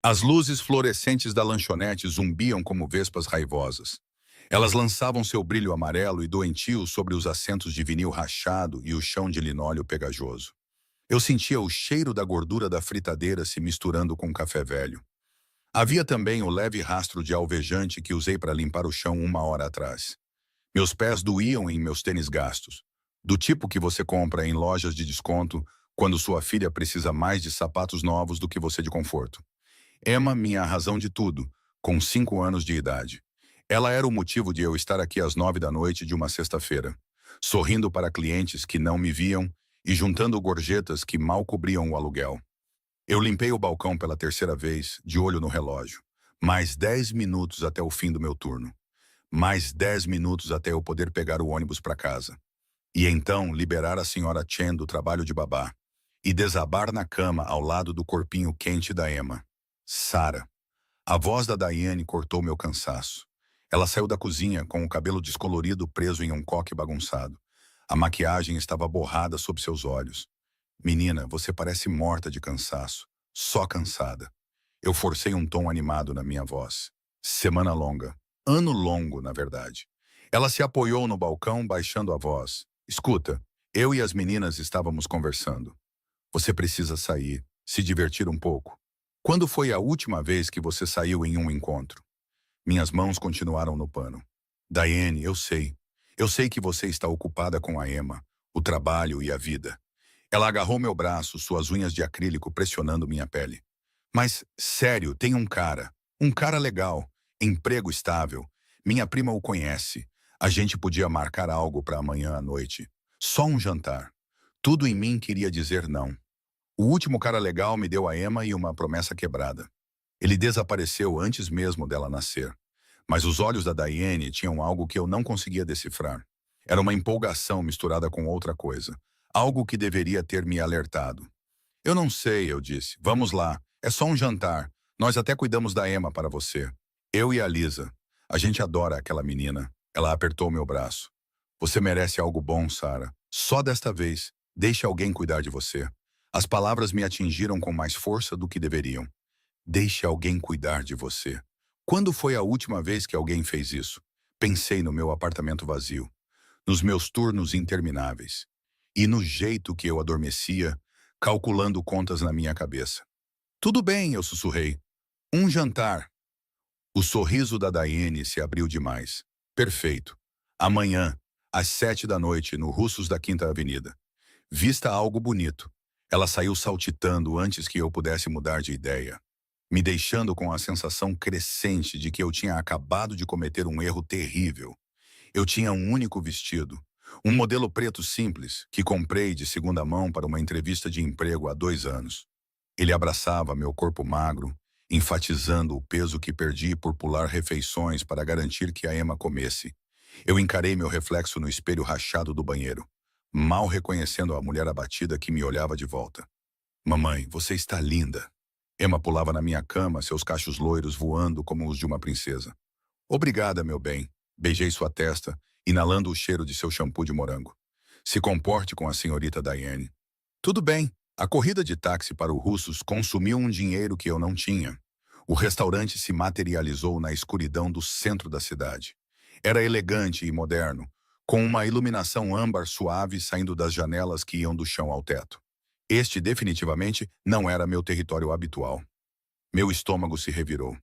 As luzes fluorescentes da lanchonete zumbiam como vespas raivosas. Elas lançavam seu brilho amarelo e doentio sobre os assentos de vinil rachado e o chão de linóleo pegajoso. Eu sentia o cheiro da gordura da fritadeira se misturando com o café velho. Havia também o leve rastro de alvejante que usei para limpar o chão uma hora atrás. Meus pés doíam em meus tênis gastos, do tipo que você compra em lojas de desconto quando sua filha precisa mais de sapatos novos do que você de conforto. Emma, minha razão de tudo, com 5 anos de idade. Ela era o motivo de eu estar aqui às 9 da noite de uma sexta-feira, sorrindo para clientes que não me viam e juntando gorjetas que mal cobriam o aluguel. Eu limpei o balcão pela terceira vez, de olho no relógio. Mais 10 minutos até o fim do meu turno. Mais 10 minutos até eu poder pegar o ônibus para casa. E então liberar a senhora Chen do trabalho de babá. E desabar na cama ao lado do corpinho quente da Emma. Sarah. A voz da Diane cortou meu cansaço. Ela saiu da cozinha com o cabelo descolorido preso em um coque bagunçado. A maquiagem estava borrada sob seus olhos. Menina, você parece morta de cansaço. Só cansada. Eu forcei um tom animado na minha voz. Semana longa. Ano longo, na verdade. Ela se apoiou no balcão, baixando a voz. Escuta, eu e as meninas estávamos conversando. Você precisa sair, se divertir um pouco. Quando foi a última vez que você saiu em um encontro? Minhas mãos continuaram no pano. Diane, eu sei. Eu sei que você está ocupada com a Emma, o trabalho e a vida. Ela agarrou meu braço, suas unhas de acrílico pressionando minha pele. Mas, sério, tem um cara. Um cara legal. Emprego estável. Minha prima o conhece. A gente podia marcar algo para amanhã à noite. Só um jantar. Tudo em mim queria dizer não. O último cara legal me deu a Emma e uma promessa quebrada. Ele desapareceu antes mesmo dela nascer. Mas os olhos da Diane tinham algo que eu não conseguia decifrar. Era uma empolgação misturada com outra coisa. Algo que deveria ter me alertado. Eu não sei, eu disse. Vamos lá. É só um jantar. Nós até cuidamos da Emma para você. Eu e a Lisa. A gente adora aquela menina. Ela apertou meu braço. Você merece algo bom, Sarah. Só desta vez. Deixe alguém cuidar de você. As palavras me atingiram com mais força do que deveriam. Deixe alguém cuidar de você. Quando foi a última vez que alguém fez isso? Pensei no meu apartamento vazio, nos meus turnos intermináveis e no jeito que eu adormecia, calculando contas na minha cabeça. Tudo bem, eu sussurrei. Um jantar. O sorriso da Diane se abriu demais. Perfeito. Amanhã, às 7 da noite, no Russos da Quinta Avenida. Vista algo bonito. Ela saiu saltitando antes que eu pudesse mudar de ideia, me deixando com a sensação crescente de que eu tinha acabado de cometer um erro terrível. Eu tinha um único vestido, um modelo preto simples, que comprei de segunda mão para uma entrevista de emprego há 2 anos. Ele abraçava meu corpo magro, enfatizando o peso que perdi por pular refeições para garantir que a Emma comesse. Eu encarei meu reflexo no espelho rachado do banheiro, mal reconhecendo a mulher abatida que me olhava de volta. Mamãe, você está linda. Emma pulava na minha cama, seus cachos loiros voando como os de uma princesa. Obrigada, meu bem. Beijei sua testa, inalando o cheiro de seu shampoo de morango. Se comporte com a senhorita Diane. Tudo bem. A corrida de táxi para o Russos consumiu um dinheiro que eu não tinha. O restaurante se materializou na escuridão do centro da cidade. Era elegante e moderno, com uma iluminação âmbar suave saindo das janelas que iam do chão ao teto. Este definitivamente não era meu território habitual. Meu estômago se revirou.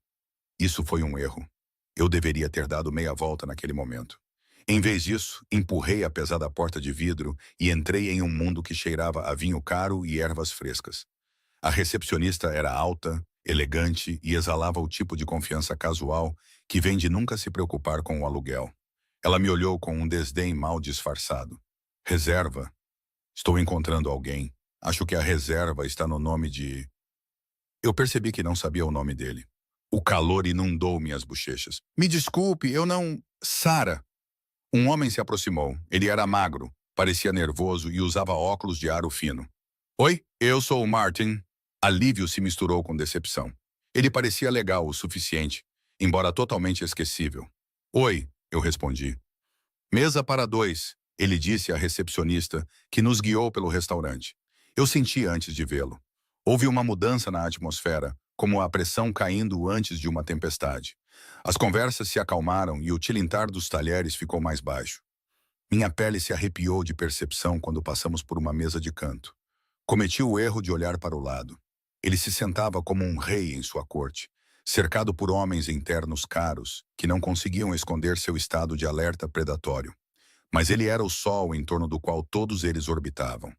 Isso foi um erro. Eu deveria ter dado meia volta naquele momento. Em vez disso, empurrei a pesada porta de vidro e entrei em um mundo que cheirava a vinho caro e ervas frescas. A recepcionista era alta, elegante e exalava o tipo de confiança casual que vem de nunca se preocupar com o aluguel. Ela me olhou com um desdém mal disfarçado. Reserva? Estou encontrando alguém. Acho que a reserva está no nome de... Eu percebi que não sabia o nome dele. O calor inundou minhas bochechas. Me desculpe, eu não... Sarah! Um homem se aproximou. Ele era magro, parecia nervoso e usava óculos de aro fino. Oi, eu sou o Martin. Alívio se misturou com decepção. Ele parecia legal o suficiente, embora totalmente esquecível. Oi, eu respondi. Mesa para dois, ele disse à recepcionista, que nos guiou pelo restaurante. Eu senti antes de vê-lo. Houve uma mudança na atmosfera, como a pressão caindo antes de uma tempestade. As conversas se acalmaram e o tilintar dos talheres ficou mais baixo. Minha pele se arrepiou de percepção quando passamos por uma mesa de canto. Cometi o erro de olhar para o lado. Ele se sentava como um rei em sua corte, cercado por homens em ternos caros, que não conseguiam esconder seu estado de alerta predatório. Mas ele era o sol em torno do qual todos eles orbitavam.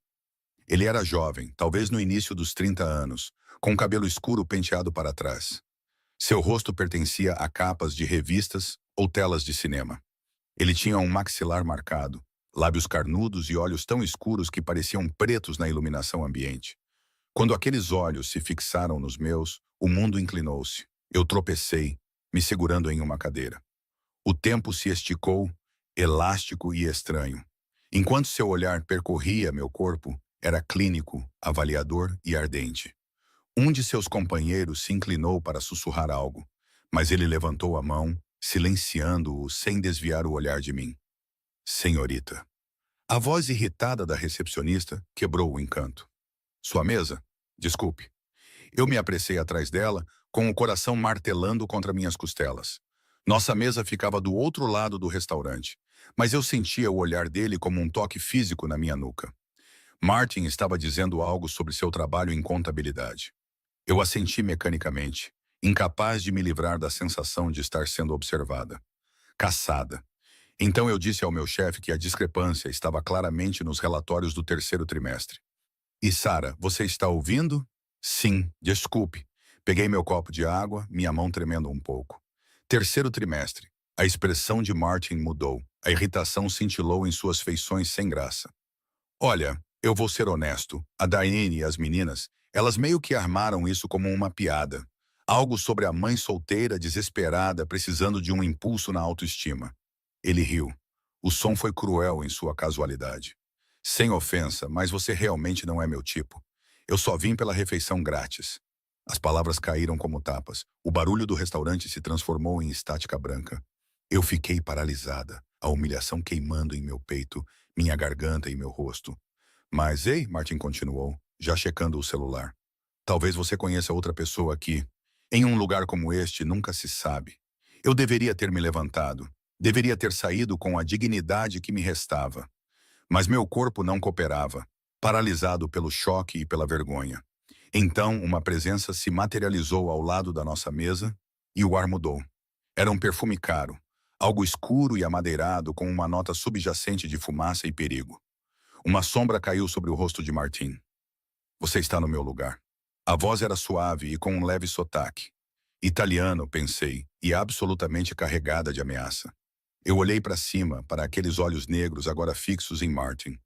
Ele era jovem, talvez no início dos 30 anos, com o cabelo escuro penteado para trás. Seu rosto pertencia a capas de revistas ou telas de cinema. Ele tinha um maxilar marcado, lábios carnudos e olhos tão escuros que pareciam pretos na iluminação ambiente. Quando aqueles olhos se fixaram nos meus, o mundo inclinou-se. Eu tropecei, me segurando em uma cadeira. O tempo se esticou, elástico e estranho. Enquanto seu olhar percorria meu corpo, era clínico, avaliador e ardente. Um de seus companheiros se inclinou para sussurrar algo, mas ele levantou a mão, silenciando-o sem desviar o olhar de mim. Senhorita. A voz irritada da recepcionista quebrou o encanto. Sua mesa? Desculpe. Eu me apressei atrás dela, com o coração martelando contra minhas costelas. Nossa mesa ficava do outro lado do restaurante, mas eu sentia o olhar dele como um toque físico na minha nuca. Martin estava dizendo algo sobre seu trabalho em contabilidade. Eu assenti mecanicamente, incapaz de me livrar da sensação de estar sendo observada. Caçada. Então eu disse ao meu chefe que a discrepância estava claramente nos relatórios do terceiro trimestre. E Sarah, você está ouvindo? Sim, desculpe. Peguei meu copo de água, minha mão tremendo um pouco. Terceiro trimestre. A expressão de Martin mudou. A irritação cintilou em suas feições sem graça. Olha, eu vou ser honesto. A Diane e as meninas, elas meio que armaram isso como uma piada. Algo sobre a mãe solteira, desesperada, precisando de um impulso na autoestima. Ele riu. O som foi cruel em sua casualidade. Sem ofensa, mas você realmente não é meu tipo. Eu só vim pela refeição grátis. As palavras caíram como tapas. O barulho do restaurante se transformou em estática branca. Eu fiquei paralisada, a humilhação queimando em meu peito, minha garganta e meu rosto. Mas, ei, Martin continuou, já checando o celular. Talvez você conheça outra pessoa aqui. Em um lugar como este, nunca se sabe. Eu deveria ter me levantado. Deveria ter saído com a dignidade que me restava. Mas meu corpo não cooperava, paralisado pelo choque e pela vergonha. Então, uma presença se materializou ao lado da nossa mesa e o ar mudou. Era um perfume caro, algo escuro e amadeirado com uma nota subjacente de fumaça e perigo. Uma sombra caiu sobre o rosto de Martin. Você está no meu lugar. A voz era suave e com um leve sotaque. Italiano, pensei, e absolutamente carregada de ameaça. Eu olhei para cima, para aqueles olhos negros agora fixos em Martin.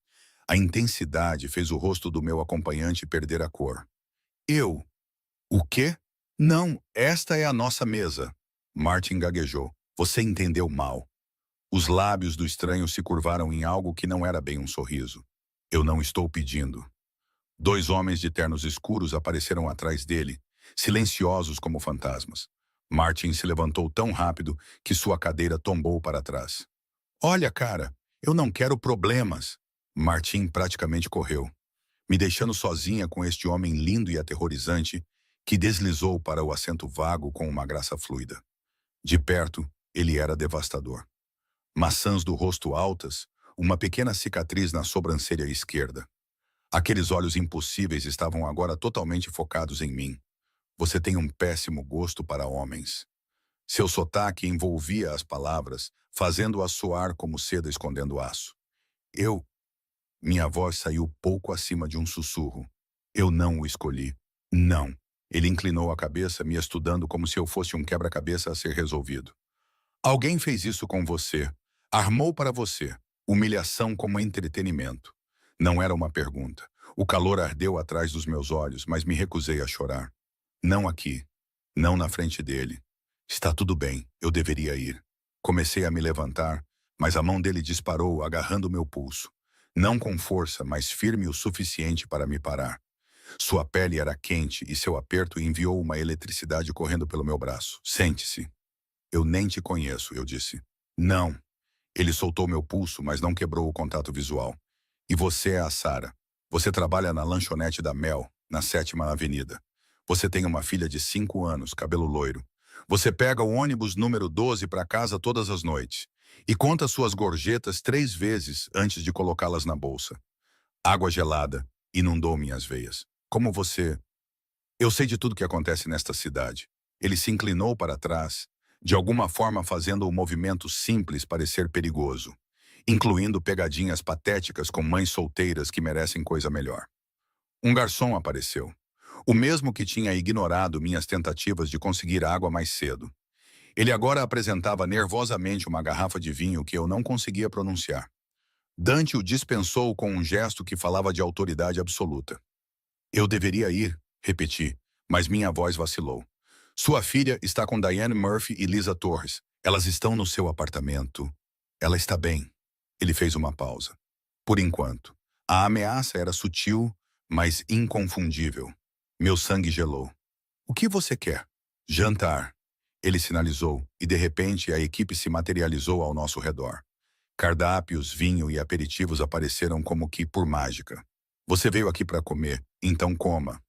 A intensidade fez o rosto do meu acompanhante perder a cor. Eu? O quê? Não, esta é a nossa mesa. Martin gaguejou. Você entendeu mal. Os lábios do estranho se curvaram em algo que não era bem um sorriso. Eu não estou pedindo. Dois homens de ternos escuros apareceram atrás dele, silenciosos como fantasmas. Martin se levantou tão rápido que sua cadeira tombou para trás. Olha, cara, eu não quero problemas. Martin praticamente correu, me deixando sozinha com este homem lindo e aterrorizante que deslizou para o assento vago com uma graça fluida. De perto, ele era devastador. Maçãs do rosto altas, uma pequena cicatriz na sobrancelha esquerda. Aqueles olhos impossíveis estavam agora totalmente focados em mim. Você tem um péssimo gosto para homens. Seu sotaque envolvia as palavras, fazendo-as soar como seda escondendo aço. Minha voz saiu pouco acima de um sussurro. Eu não o escolhi. Não. Ele inclinou a cabeça, me estudando como se eu fosse um quebra-cabeça a ser resolvido. Alguém fez isso com você. Armou para você. Humilhação como entretenimento. Não era uma pergunta. O calor ardeu atrás dos meus olhos, mas me recusei a chorar. Não aqui. Não na frente dele. Está tudo bem, eu deveria ir. Comecei a me levantar, mas a mão dele disparou, agarrando meu pulso. Não com força, mas firme o suficiente para me parar. Sua pele era quente e seu aperto enviou uma eletricidade correndo pelo meu braço. Sente-se. Eu nem te conheço, eu disse. Não. Ele soltou meu pulso, mas não quebrou o contato visual. E você é a Sarah. Você trabalha na lanchonete da Mel, na 7ª Avenida. Você tem uma filha de 5 anos, cabelo loiro. Você pega o ônibus número 12 para casa todas as noites e conta suas gorjetas 3 vezes antes de colocá-las na bolsa. Água gelada inundou minhas veias. Como você... Eu sei de tudo que acontece nesta cidade. Ele se inclinou para trás, de alguma forma fazendo o movimento simples parecer perigoso, incluindo pegadinhas patéticas com mães solteiras que merecem coisa melhor. Um garçom apareceu. O mesmo que tinha ignorado minhas tentativas de conseguir água mais cedo. Ele agora apresentava nervosamente uma garrafa de vinho que eu não conseguia pronunciar. Dante o dispensou com um gesto que falava de autoridade absoluta. Eu deveria ir, repeti, mas minha voz vacilou. Sua filha está com Diane Murphy e Lisa Torres. Elas estão no seu apartamento. Ela está bem. Ele fez uma pausa. Por enquanto. A ameaça era sutil, mas inconfundível. Meu sangue gelou. O que você quer? Jantar. Ele sinalizou, e de repente a equipe se materializou ao nosso redor. Cardápios, vinho e aperitivos apareceram como que por mágica. Você veio aqui para comer, então coma.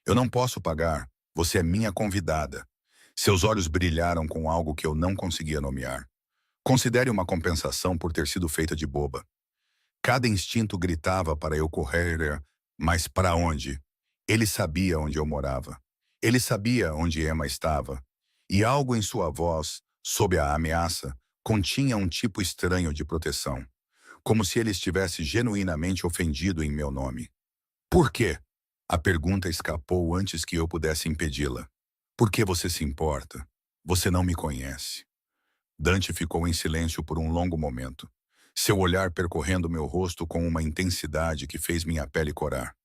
Eu não posso pagar, você é minha convidada. Seus olhos brilharam com algo que eu não conseguia nomear. Considere uma compensação por ter sido feita de boba. Cada instinto gritava para eu correr, mas para onde? Ele sabia onde eu morava. Ele sabia onde Emma estava. E algo em sua voz, sob a ameaça, continha um tipo estranho de proteção. Como se ele estivesse genuinamente ofendido em meu nome. Por quê? A pergunta escapou antes que eu pudesse impedi-la. Por que você se importa? Você não me conhece. Dante ficou em silêncio por um longo momento. Seu olhar percorrendo meu rosto com uma intensidade que fez minha pele corar.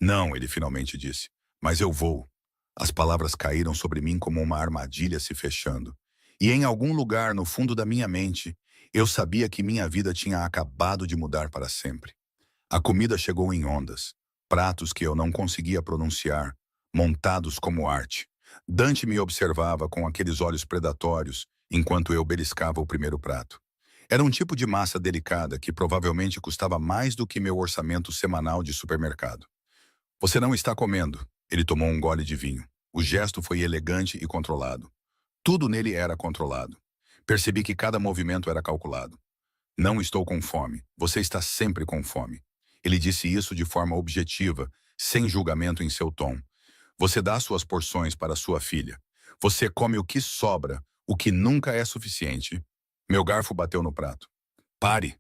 Não, ele finalmente disse. Mas eu vou. As palavras caíram sobre mim como uma armadilha se fechando. E em algum lugar no fundo da minha mente, eu sabia que minha vida tinha acabado de mudar para sempre. A comida chegou em ondas. Pratos que eu não conseguia pronunciar, montados como arte. Dante me observava com aqueles olhos predatórios, enquanto eu beliscava o primeiro prato. Era um tipo de massa delicada que provavelmente custava mais do que meu orçamento semanal de supermercado. Você não está comendo. Ele tomou um gole de vinho. O gesto foi elegante e controlado. Tudo nele era controlado. Percebi que cada movimento era calculado. Não estou com fome. Você está sempre com fome. Ele disse isso de forma objetiva, sem julgamento em seu tom. Você dá suas porções para sua filha. Você come o que sobra, o que nunca é suficiente. Meu garfo bateu no prato. Pare.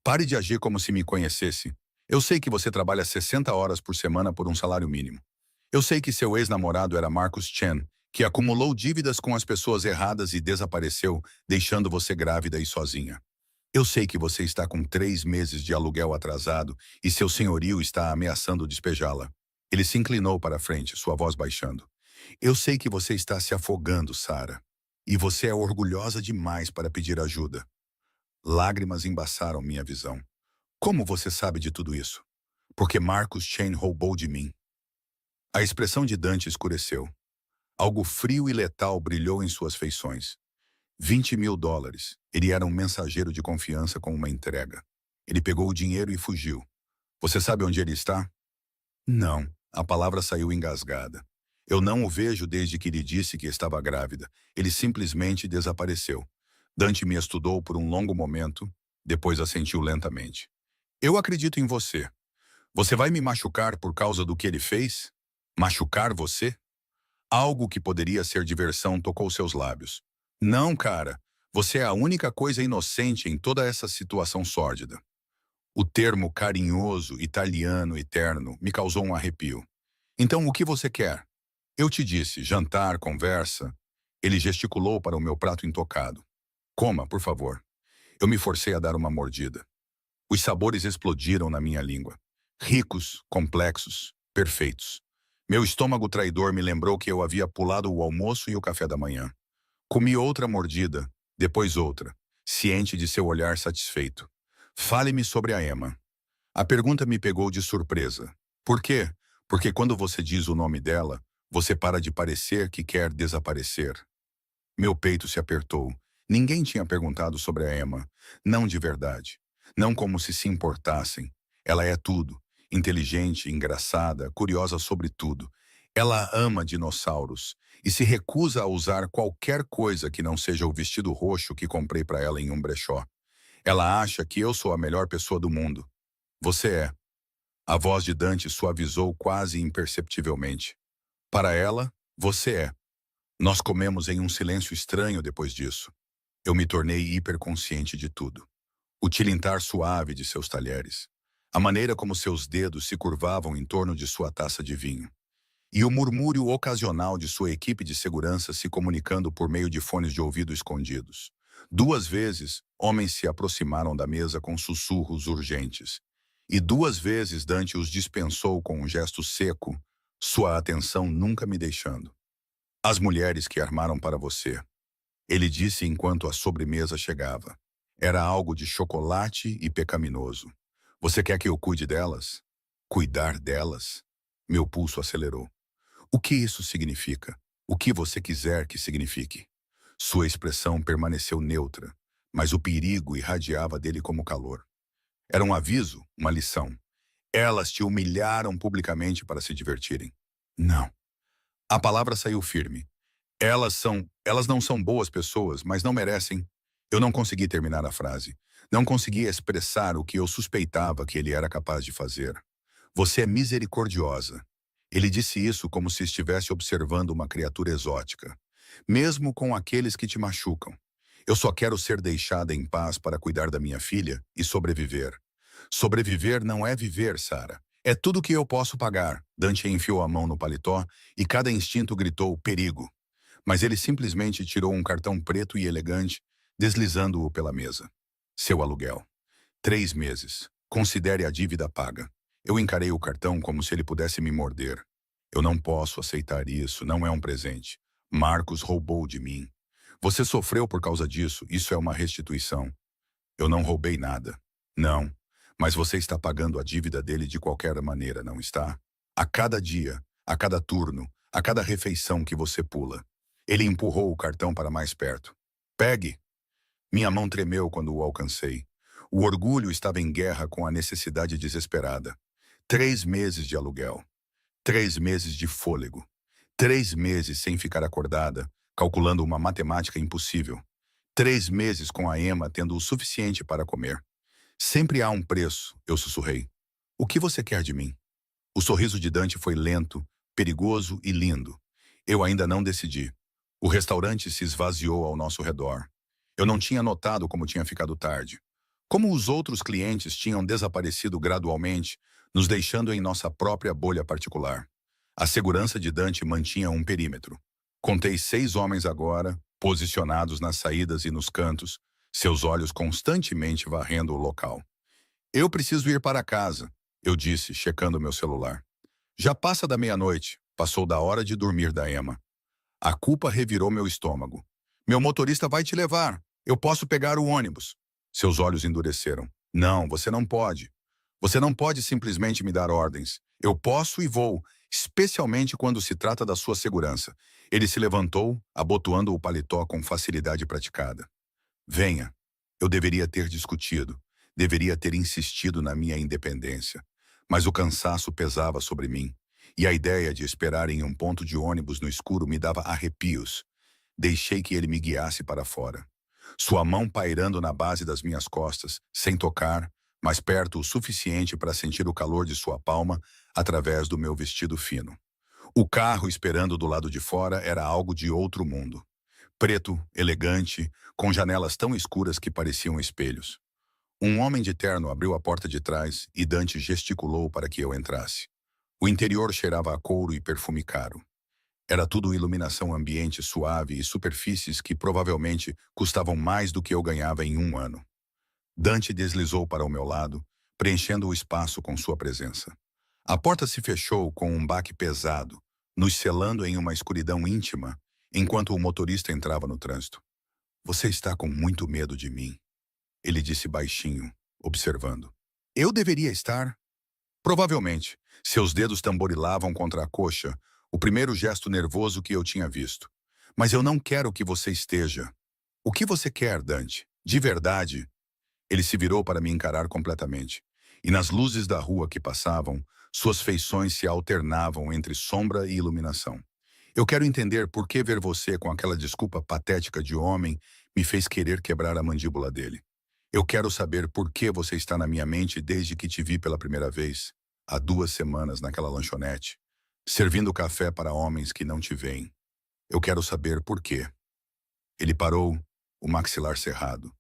Pare de agir como se me conhecesse. Eu sei que você trabalha 60 horas por semana por um salário mínimo. Eu sei que seu ex-namorado era Marcus Chen, que acumulou dívidas com as pessoas erradas e desapareceu, deixando você grávida e sozinha. Eu sei que você está com 3 meses de aluguel atrasado e seu senhorio está ameaçando despejá-la. Ele se inclinou para a frente, sua voz baixando. Eu sei que você está se afogando, Sarah. E você é orgulhosa demais para pedir ajuda. Lágrimas embaçaram minha visão. Como você sabe de tudo isso? Porque Marcus Chen roubou de mim. A expressão de Dante escureceu. Algo frio e letal brilhou em suas feições. 20 mil dólares. Ele era um mensageiro de confiança com uma entrega. Ele pegou o dinheiro e fugiu. Você sabe onde ele está? Não. A palavra saiu engasgada. Eu não o vejo desde que lhe disse que estava grávida. Ele simplesmente desapareceu. Dante me estudou por um longo momento, depois assentiu lentamente. Eu acredito em você. Você vai me machucar por causa do que ele fez? Machucar você? Algo que poderia ser diversão tocou seus lábios. Não, cara. Você é a única coisa inocente em toda essa situação sórdida. O termo carinhoso, italiano e terno me causou um arrepio. Então, o que você quer? Eu te disse, jantar, conversa. Ele gesticulou para o meu prato intocado. Coma, por favor. Eu me forcei a dar uma mordida. Os sabores explodiram na minha língua. Ricos, complexos, perfeitos. Meu estômago traidor me lembrou que eu havia pulado o almoço e o café da manhã. Comi outra mordida, depois outra, ciente de seu olhar satisfeito. Fale-me sobre a Emma. A pergunta me pegou de surpresa. Por quê? Porque quando você diz o nome dela, você para de parecer que quer desaparecer. Meu peito se apertou. Ninguém tinha perguntado sobre a Emma. Não de verdade. Não como se importassem. Ela é tudo. Inteligente, engraçada, curiosa sobre tudo. Ela ama dinossauros e se recusa a usar qualquer coisa que não seja o vestido roxo que comprei para ela em um brechó. Ela acha que eu sou a melhor pessoa do mundo. Você é. A voz de Dante suavizou quase imperceptivelmente. Para ela, você é. Nós comemos em um silêncio estranho depois disso. Eu me tornei hiperconsciente de tudo. O tilintar suave de seus talheres. A maneira como seus dedos se curvavam em torno de sua taça de vinho. E o murmúrio ocasional de sua equipe de segurança se comunicando por meio de fones de ouvido escondidos. 2 vezes, homens se aproximaram da mesa com sussurros urgentes. E 2 vezes Dante os dispensou com um gesto seco, sua atenção nunca me deixando. As mulheres que armaram para você, ele disse enquanto a sobremesa chegava. Era algo de chocolate e pecaminoso. Você quer que eu cuide delas? Cuidar delas? Meu pulso acelerou. O que isso significa? O que você quiser que signifique? Sua expressão permaneceu neutra, mas o perigo irradiava dele como calor. Era um aviso, uma lição. Elas te humilharam publicamente para se divertirem. Não. A palavra saiu firme. Elas não são boas pessoas, mas não merecem. Eu não consegui terminar a frase. Não consegui expressar o que eu suspeitava que ele era capaz de fazer. Você é misericordiosa. Ele disse isso como se estivesse observando uma criatura exótica. Mesmo com aqueles que te machucam. Eu só quero ser deixada em paz para cuidar da minha filha e sobreviver. Sobreviver não é viver, Sarah. É tudo que eu posso pagar. Dante enfiou a mão no paletó e cada instinto gritou perigo. Mas ele simplesmente tirou um cartão preto e elegante, deslizando-o pela mesa. Seu aluguel. 3 meses. Considere a dívida paga. Eu encarei o cartão como se ele pudesse me morder. Eu não posso aceitar isso, não é um presente. Marcos roubou de mim. Você sofreu por causa disso, isso é uma restituição. Eu não roubei nada. Não. Mas você está pagando a dívida dele de qualquer maneira, não está? A cada dia, a cada turno, a cada refeição que você pula. Ele empurrou o cartão para mais perto. Pegue! Minha mão tremeu quando o alcancei. O orgulho estava em guerra com a necessidade desesperada. 3 meses de aluguel. 3 meses de fôlego. 3 meses sem ficar acordada, calculando uma matemática impossível. 3 meses com a Emma tendo o suficiente para comer. Sempre há um preço, eu sussurrei. O que você quer de mim? O sorriso de Dante foi lento, perigoso e lindo. Eu ainda não decidi. O restaurante se esvaziou ao nosso redor. Eu não tinha notado como tinha ficado tarde. Como os outros clientes tinham desaparecido gradualmente, nos deixando em nossa própria bolha particular. A segurança de Dante mantinha um perímetro. Contei 6 homens agora, posicionados nas saídas e nos cantos, seus olhos constantemente varrendo o local. Eu preciso ir para casa, eu disse, checando meu celular. Já passa da meia-noite, passou da hora de dormir da Emma. A culpa revirou meu estômago. Meu motorista vai te levar. Eu posso pegar o ônibus. Seus olhos endureceram. Não, você não pode. Você não pode simplesmente me dar ordens. Eu posso e vou, especialmente quando se trata da sua segurança. Ele se levantou, abotoando o paletó com facilidade praticada. Venha. Eu deveria ter discutido. Deveria ter insistido na minha independência. Mas o cansaço pesava sobre mim. E a ideia de esperar em um ponto de ônibus no escuro me dava arrepios. Deixei que ele me guiasse para fora. Sua mão pairando na base das minhas costas, sem tocar, mas perto o suficiente para sentir o calor de sua palma através do meu vestido fino. O carro esperando do lado de fora era algo de outro mundo. Preto, elegante, com janelas tão escuras que pareciam espelhos. Um homem de terno abriu a porta de trás e Dante gesticulou para que eu entrasse. O interior cheirava a couro e perfume caro. Era tudo iluminação ambiente suave e superfícies que provavelmente custavam mais do que eu ganhava em um ano. Dante deslizou para o meu lado, preenchendo o espaço com sua presença. A porta se fechou com um baque pesado, nos selando em uma escuridão íntima, enquanto o motorista entrava no trânsito. Você está com muito medo de mim, ele disse baixinho, observando. Eu deveria estar? Provavelmente. Seus dedos tamborilavam contra a coxa, o primeiro gesto nervoso que eu tinha visto. Mas eu não quero que você esteja. O que você quer, Dante? De verdade? Ele se virou para me encarar completamente. E nas luzes da rua que passavam, Suas feições se alternavam entre sombra e iluminação. Eu quero entender por que ver você com aquela desculpa patética de homem me fez querer quebrar a mandíbula dele. Eu quero saber por que você está na minha mente desde que te vi pela primeira vez, há 2 semanas naquela lanchonete, servindo café para homens que não te veem. Eu quero saber por quê. Ele parou, o maxilar cerrado.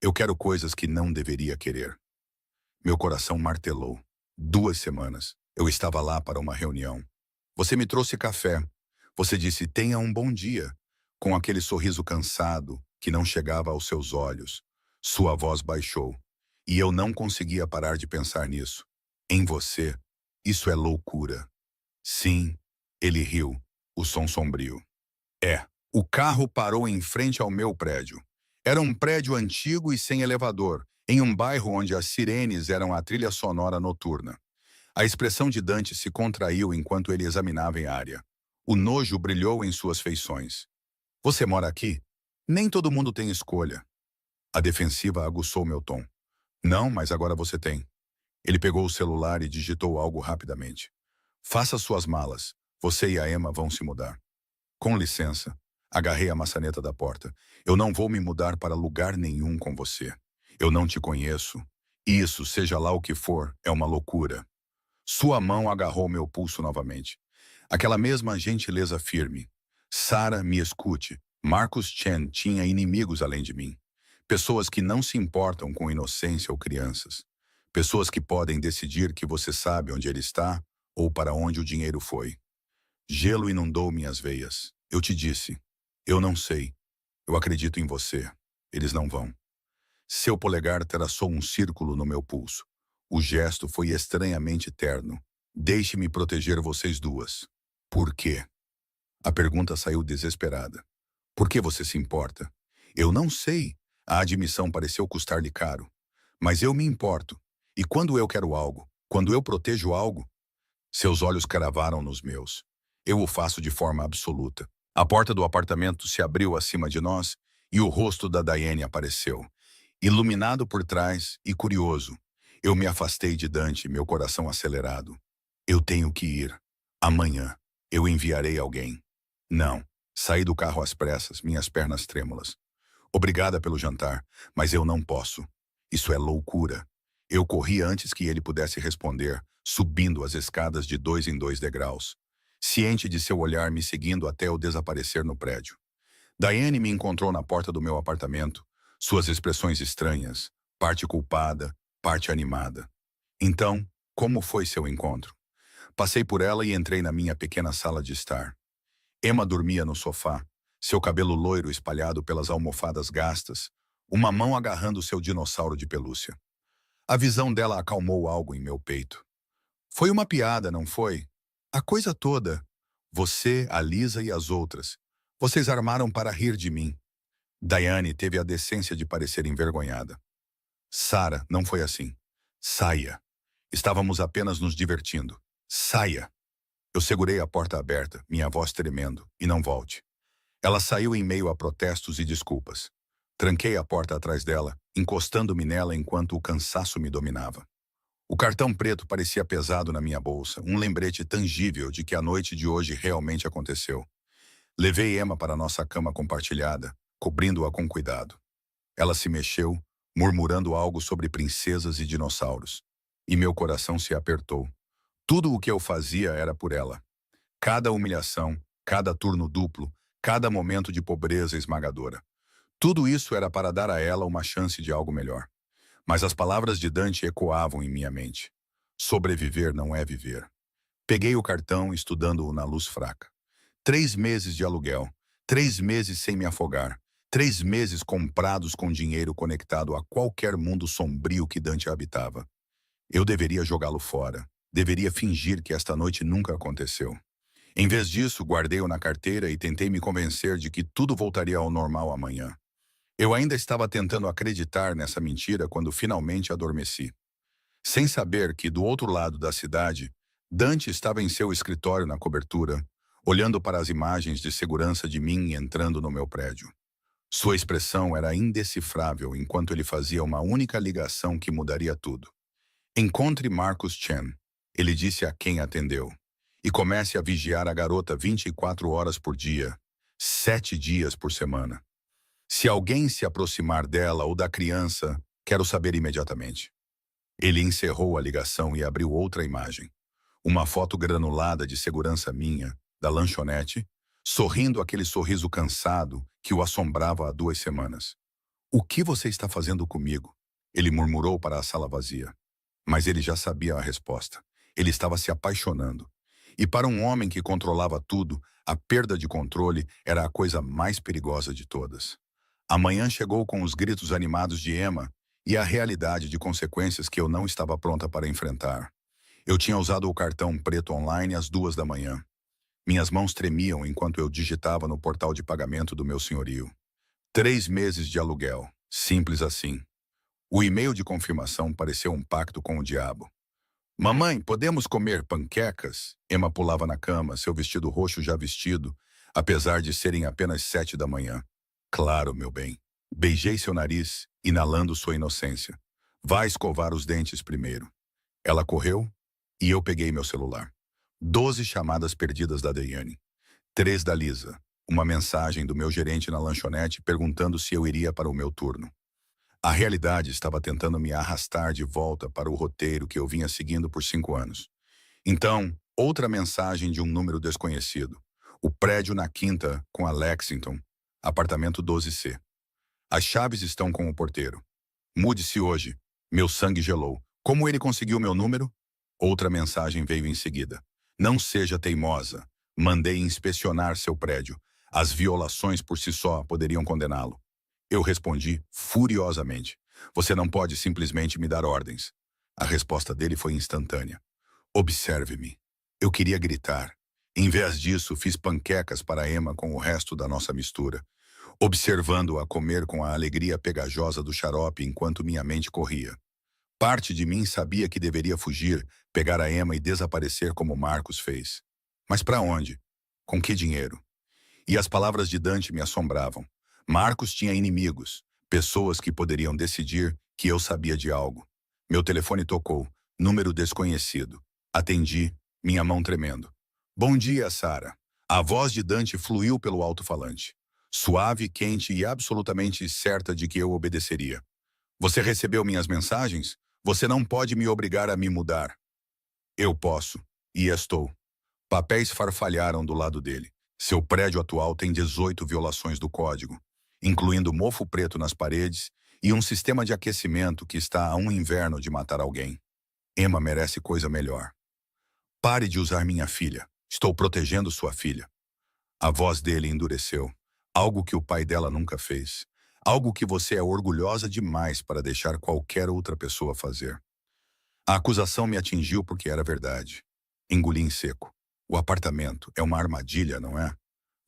Eu quero coisas que não deveria querer. Meu coração martelou. 2 semanas. Eu estava lá para uma reunião. Você me trouxe café. Você disse, tenha um bom dia, com aquele sorriso cansado que não chegava aos seus olhos. Sua voz baixou. E eu não conseguia parar de pensar nisso. Em você, isso é loucura. Sim, ele riu, o som sombrio. É, o carro parou em frente ao meu prédio. Era um prédio antigo e sem elevador, em um bairro onde as sirenes eram a trilha sonora noturna. A expressão de Dante se contraiu enquanto ele examinava a área. O nojo brilhou em suas feições. Você mora aqui? Nem todo mundo tem escolha. A defensiva aguçou meu tom. Não, mas agora você tem. Ele pegou o celular e digitou algo rapidamente. Faça suas malas. Você e a Emma vão se mudar. Com licença. Agarrei a maçaneta da porta. Eu não vou me mudar para lugar nenhum com você. Eu não te conheço. Isso, seja lá o que for, é uma loucura. Sua mão agarrou meu pulso novamente. Aquela mesma gentileza firme. Sarah, me escute. Marcus Chen tinha inimigos além de mim. Pessoas que não se importam com inocência ou crianças. Pessoas que podem decidir que você sabe onde ele está ou para onde o dinheiro foi. Gelo inundou minhas veias. Eu te disse. Eu não sei. Eu acredito em você. Eles não vão. Seu polegar traçou um círculo no meu pulso. O gesto foi estranhamente terno. Deixe-me proteger vocês duas. Por quê? A pergunta saiu desesperada. Por que você se importa? Eu não sei. A admissão pareceu custar-lhe caro. Mas eu me importo. E quando eu quero algo, quando eu protejo algo, seus olhos cravaram nos meus. Eu o faço de forma absoluta. A porta do apartamento se abriu acima de nós e o rosto da Diane apareceu. Iluminado por trás e curioso, eu me afastei de Dante, meu coração acelerado. Eu tenho que ir. Amanhã. Eu enviarei alguém. Não. Saí do carro às pressas, minhas pernas trêmulas. Obrigada pelo jantar, mas eu não posso. Isso é loucura. Eu corri antes que ele pudesse responder, subindo as escadas de 2 em 2 degraus, ciente de seu olhar me seguindo até eu desaparecer no prédio. Diane me encontrou na porta do meu apartamento, suas expressões estranhas, parte culpada, parte animada. Então, como foi seu encontro? Passei por ela e entrei na minha pequena sala de estar. Emma dormia no sofá, seu cabelo loiro espalhado pelas almofadas gastas, uma mão agarrando seu dinossauro de pelúcia. A visão dela acalmou algo em meu peito. Foi uma piada, não foi? A coisa toda. Você, a Lisa e as outras. Vocês armaram para rir de mim. Diane teve a decência de parecer envergonhada. Sarah, não foi assim. Saia. Estávamos apenas nos divertindo. Saia. Eu segurei a porta aberta, minha voz tremendo, e não volte. Ela saiu em meio a protestos e desculpas. Tranquei a porta atrás dela, encostando-me nela enquanto o cansaço me dominava. O cartão preto parecia pesado na minha bolsa, um lembrete tangível de que a noite de hoje realmente aconteceu. Levei Emma para nossa cama compartilhada, cobrindo-a com cuidado. Ela se mexeu, murmurando algo sobre princesas e dinossauros. E meu coração se apertou. Tudo o que eu fazia era por ela. Cada humilhação, cada turno duplo, cada momento de pobreza esmagadora. Tudo isso era para dar a ela uma chance de algo melhor. Mas as palavras de Dante ecoavam em minha mente. Sobreviver não é viver. Peguei o cartão, estudando-o na luz fraca. 3 meses de aluguel, 3 meses sem me afogar, 3 meses comprados com dinheiro conectado a qualquer mundo sombrio que Dante habitava. Eu deveria jogá-lo fora. Deveria fingir que esta noite nunca aconteceu. Em vez disso, guardei-o na carteira e tentei me convencer de que tudo voltaria ao normal amanhã. Eu ainda estava tentando acreditar nessa mentira quando finalmente adormeci. Sem saber que, do outro lado da cidade, Dante estava em seu escritório na cobertura, olhando para as imagens de segurança de mim entrando no meu prédio. Sua expressão era indecifrável enquanto ele fazia uma única ligação que mudaria tudo. Encontre Marcus Chen. Ele disse a quem atendeu. E comece a vigiar a garota 24 horas por dia, 7 dias por semana. Se alguém se aproximar dela ou da criança, quero saber imediatamente. Ele encerrou a ligação e abriu outra imagem. Uma foto granulada de segurança minha, da lanchonete, sorrindo aquele sorriso cansado que o assombrava há 2 semanas. "O que você está fazendo comigo?" Ele murmurou para a sala vazia. Mas ele já sabia a resposta. Ele estava se apaixonando. E para um homem que controlava tudo, a perda de controle era a coisa mais perigosa de todas. Amanhã chegou com os gritos animados de Emma e a realidade de consequências que eu não estava pronta para enfrentar. Eu tinha usado o cartão preto online às 2 da manhã. Minhas mãos tremiam enquanto eu digitava no portal de pagamento do meu senhorio. 3 meses de aluguel. Simples assim. O e-mail de confirmação pareceu um pacto com o diabo. "Mamãe, podemos comer panquecas?" Emma pulava na cama, seu vestido roxo já vestido, apesar de serem apenas 7 da manhã. "Claro, meu bem." Beijei seu nariz, inalando sua inocência. "Vá escovar os dentes primeiro." Ela correu e eu peguei meu celular. 12 chamadas perdidas da Daiane. 3 da Lisa. Uma mensagem do meu gerente na lanchonete perguntando se eu iria para o meu turno. A realidade estava tentando me arrastar de volta para o roteiro que eu vinha seguindo por 5 anos. Então, outra mensagem de um número desconhecido. O prédio na quinta com a Lexington, apartamento 12C. "As chaves estão com o porteiro. Mude-se hoje." Meu sangue gelou. Como ele conseguiu meu número? Outra mensagem veio em seguida. "Não seja teimosa. Mandei inspecionar seu prédio. As violações por si só poderiam condená-lo." Eu respondi furiosamente. "Você não pode simplesmente me dar ordens." A resposta dele foi instantânea. "Observe-me." Eu queria gritar. Em vez disso, fiz panquecas para Emma com o resto da nossa mistura, observando-a comer com a alegria pegajosa do xarope enquanto minha mente corria. Parte de mim sabia que deveria fugir, pegar a Emma e desaparecer como Marcos fez. Mas para onde? Com que dinheiro? E as palavras de Dante me assombravam. Marcos tinha inimigos, pessoas que poderiam decidir que eu sabia de algo. Meu telefone tocou, número desconhecido. Atendi, minha mão tremendo. "Bom dia, Sara." A voz de Dante fluiu pelo alto-falante. Suave, quente e absolutamente certa de que eu obedeceria. "Você recebeu minhas mensagens? Você não pode me obrigar a me mudar." "Eu posso, e estou." Papéis farfalharam do lado dele. Seu prédio atual tem 18 violações do código, incluindo mofo preto nas paredes e um sistema de aquecimento que está a um inverno de matar alguém. Emma merece coisa melhor. "Pare de usar minha filha. Estou protegendo sua filha." A voz dele endureceu. "Algo que o pai dela nunca fez. Algo que você é orgulhosa demais para deixar qualquer outra pessoa fazer." A acusação me atingiu porque era verdade. Engoli em seco. "O apartamento é uma armadilha, não é?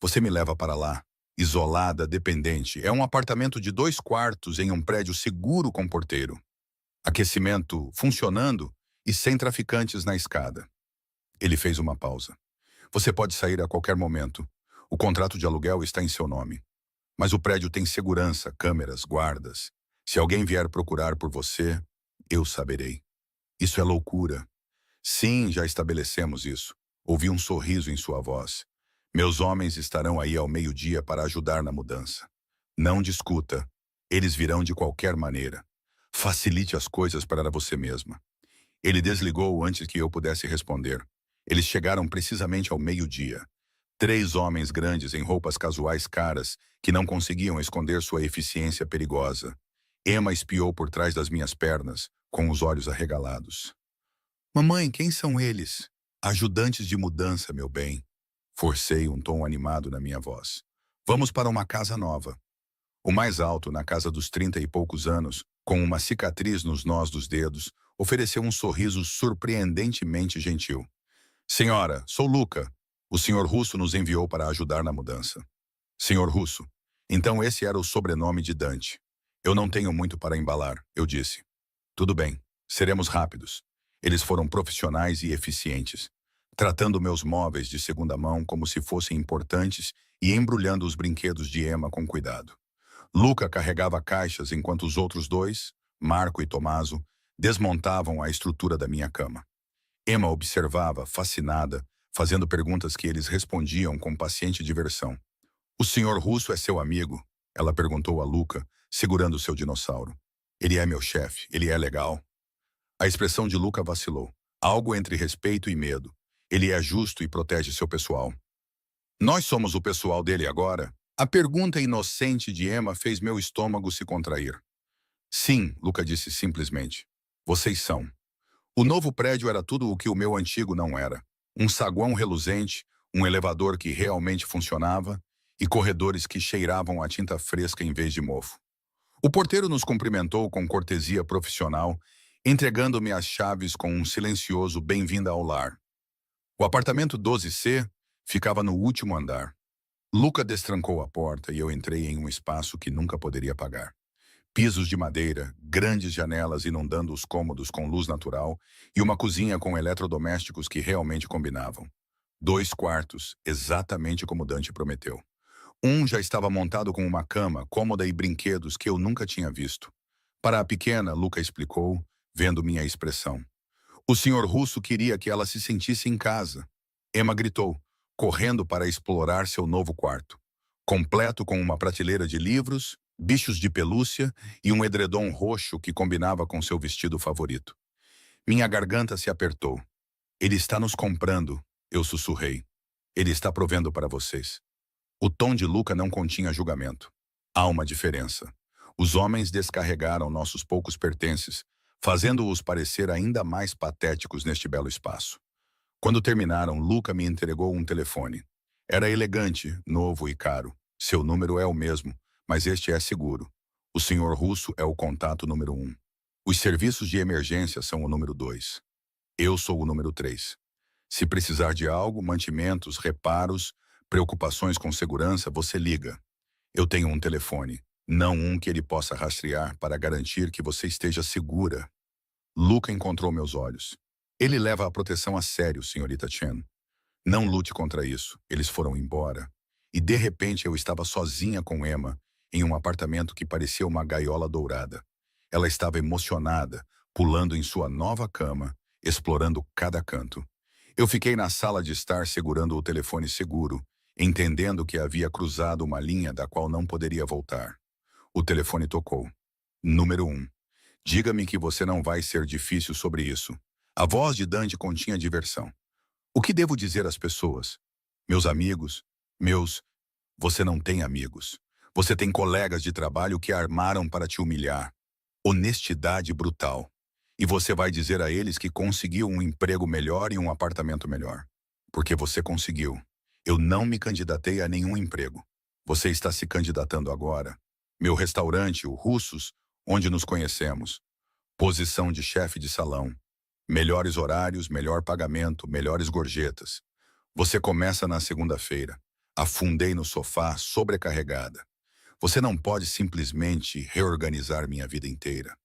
Você me leva para lá, isolada, dependente. É um apartamento de 2 quartos em um prédio seguro com porteiro. Aquecimento funcionando e sem traficantes na escada." Ele fez uma pausa. "Você pode sair a qualquer momento. O contrato de aluguel está em seu nome. Mas o prédio tem segurança, câmeras, guardas. Se alguém vier procurar por você, eu saberei." "Isso é loucura." "Sim, já estabelecemos isso." Ouvi um sorriso em sua voz. "Meus homens estarão aí ao meio-dia para ajudar na mudança. Não discuta. Eles virão de qualquer maneira. Facilite as coisas para você mesma." Ele desligou antes que eu pudesse responder. Eles chegaram precisamente ao meio-dia. 3 homens grandes em roupas casuais caras que não conseguiam esconder sua eficiência perigosa. Emma espiou por trás das minhas pernas, com os olhos arregalados. "Mamãe, quem são eles?" "Ajudantes de mudança, meu bem." Forcei um tom animado na minha voz. "Vamos para uma casa nova." O mais alto, na casa dos 30 e poucos anos, com uma cicatriz nos nós dos dedos, ofereceu um sorriso surpreendentemente gentil. "Senhora, sou Luca. O senhor Russo nos enviou para ajudar na mudança." "Senhor Russo." Então esse era o sobrenome de Dante. "Eu não tenho muito para embalar," eu disse. "Tudo bem, seremos rápidos." Eles foram profissionais e eficientes, tratando meus móveis de segunda mão como se fossem importantes e embrulhando os brinquedos de Emma com cuidado. Luca carregava caixas enquanto os outros 2, Marco e Tomaso, desmontavam a estrutura da minha cama. Emma observava, fascinada, fazendo perguntas que eles respondiam com paciente diversão. O senhor Russo é seu amigo? Ela perguntou a Luca, segurando seu dinossauro. Ele é meu chefe, ele é legal. A expressão de Luca vacilou. Algo entre respeito e medo. Ele é justo e protege seu pessoal. Nós somos o pessoal dele agora? A pergunta inocente de Emma fez meu estômago se contrair. Sim, Luca disse simplesmente. Vocês são. O novo prédio era tudo o que o meu antigo não era. Um saguão reluzente, um elevador que realmente funcionava e corredores que cheiravam a tinta fresca em vez de mofo. O porteiro nos cumprimentou com cortesia profissional, entregando-me as chaves com um silencioso bem-vinda ao lar. O apartamento 12C ficava no último andar. Luca destrancou a porta e eu entrei em um espaço que nunca poderia pagar. Pisos de madeira, grandes janelas inundando os cômodos com luz natural e uma cozinha com eletrodomésticos que realmente combinavam. 2 quartos, exatamente como Dante prometeu. Um já estava montado com uma cama, cômoda e brinquedos que eu nunca tinha visto. Para a pequena, Luca explicou, vendo minha expressão. O senhor Russo queria que ela se sentisse em casa. Emma gritou, correndo para explorar seu novo quarto. Completo com uma prateleira de livros, bichos de pelúcia e um edredom roxo que combinava com seu vestido favorito. Minha garganta se apertou. Ele está nos comprando, eu sussurrei. Ele está provendo para vocês. O tom de Luca não continha julgamento. Há uma diferença. Os homens descarregaram nossos poucos pertences, fazendo-os parecer ainda mais patéticos neste belo espaço. Quando terminaram, Luca me entregou um telefone. Era elegante, novo e caro. Seu número é o mesmo, mas este é seguro. O senhor Russo é o contato número 1. Os serviços de emergência são o número 2. Eu sou o número 3. Se precisar de algo, mantimentos, reparos, preocupações com segurança, você liga. Eu tenho um telefone, não um que ele possa rastrear para garantir que você esteja segura. Luca encontrou meus olhos. Ele leva a proteção a sério, senhorita Chen. Não lute contra isso. Eles foram embora. E de repente eu estava sozinha com Emma, em um apartamento que parecia uma gaiola dourada. Ela estava emocionada, pulando em sua nova cama, explorando cada canto. Eu fiquei na sala de estar segurando o telefone seguro, entendendo que havia cruzado uma linha da qual não poderia voltar. O telefone tocou. Número 1. Diga-me que você não vai ser difícil sobre isso. A voz de Dante continha diversão. O que devo dizer às pessoas? Meus amigos? Meus... Você não tem amigos. Você tem colegas de trabalho que armaram para te humilhar. Honestidade brutal. E você vai dizer a eles que conseguiu um emprego melhor e um apartamento melhor. Porque você conseguiu. Eu não me candidatei a nenhum emprego. Você está se candidatando agora. Meu restaurante, o Russos, onde nos conhecemos. Posição de chefe de salão. Melhores horários, melhor pagamento, melhores gorjetas. Você começa na segunda-feira. Afundei no sofá, sobrecarregada. Você não pode simplesmente reorganizar minha vida inteira.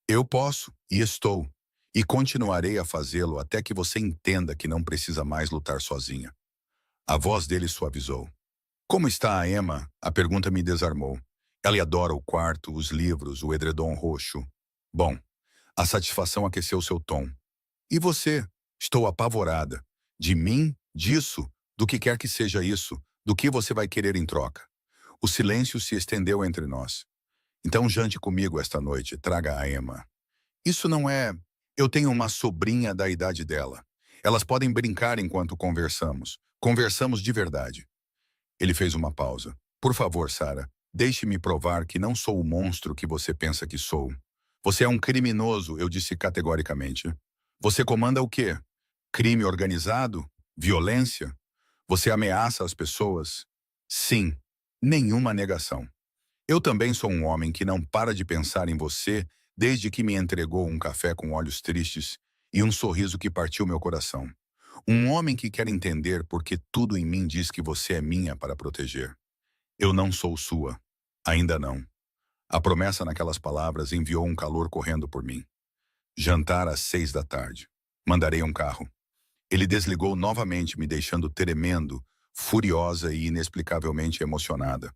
Eu posso, e estou, e continuarei a fazê-lo até que você entenda que não precisa mais lutar sozinha. A voz dele suavizou. Como está a Emma? A pergunta me desarmou. Ela adora o quarto, os livros, o edredom roxo. Bom, a satisfação aqueceu seu tom. E você? Estou apavorada. De mim? Disso? Do que quer que seja isso? Do que você vai querer em troca? O silêncio se estendeu entre nós. Então jante comigo esta noite, traga a Emma. Isso não é... Eu tenho uma sobrinha da idade dela. Elas podem brincar enquanto conversamos. Conversamos de verdade. Ele fez uma pausa. Por favor, Sarah, deixe-me provar que não sou o monstro que você pensa que sou. Você é um criminoso, eu disse categoricamente. Você comanda o quê? Crime organizado? Violência? Você ameaça as pessoas? Sim. Nenhuma negação. Eu também sou um homem que não para de pensar em você desde que me entregou um café com olhos tristes e um sorriso que partiu meu coração. Um homem que quer entender porque tudo em mim diz que você é minha para proteger. Eu não sou sua. Ainda não. A promessa naquelas palavras enviou um calor correndo por mim. Jantar às 6 da tarde. Mandarei um carro. Ele desligou novamente, me deixando tremendo, furiosa e inexplicavelmente emocionada.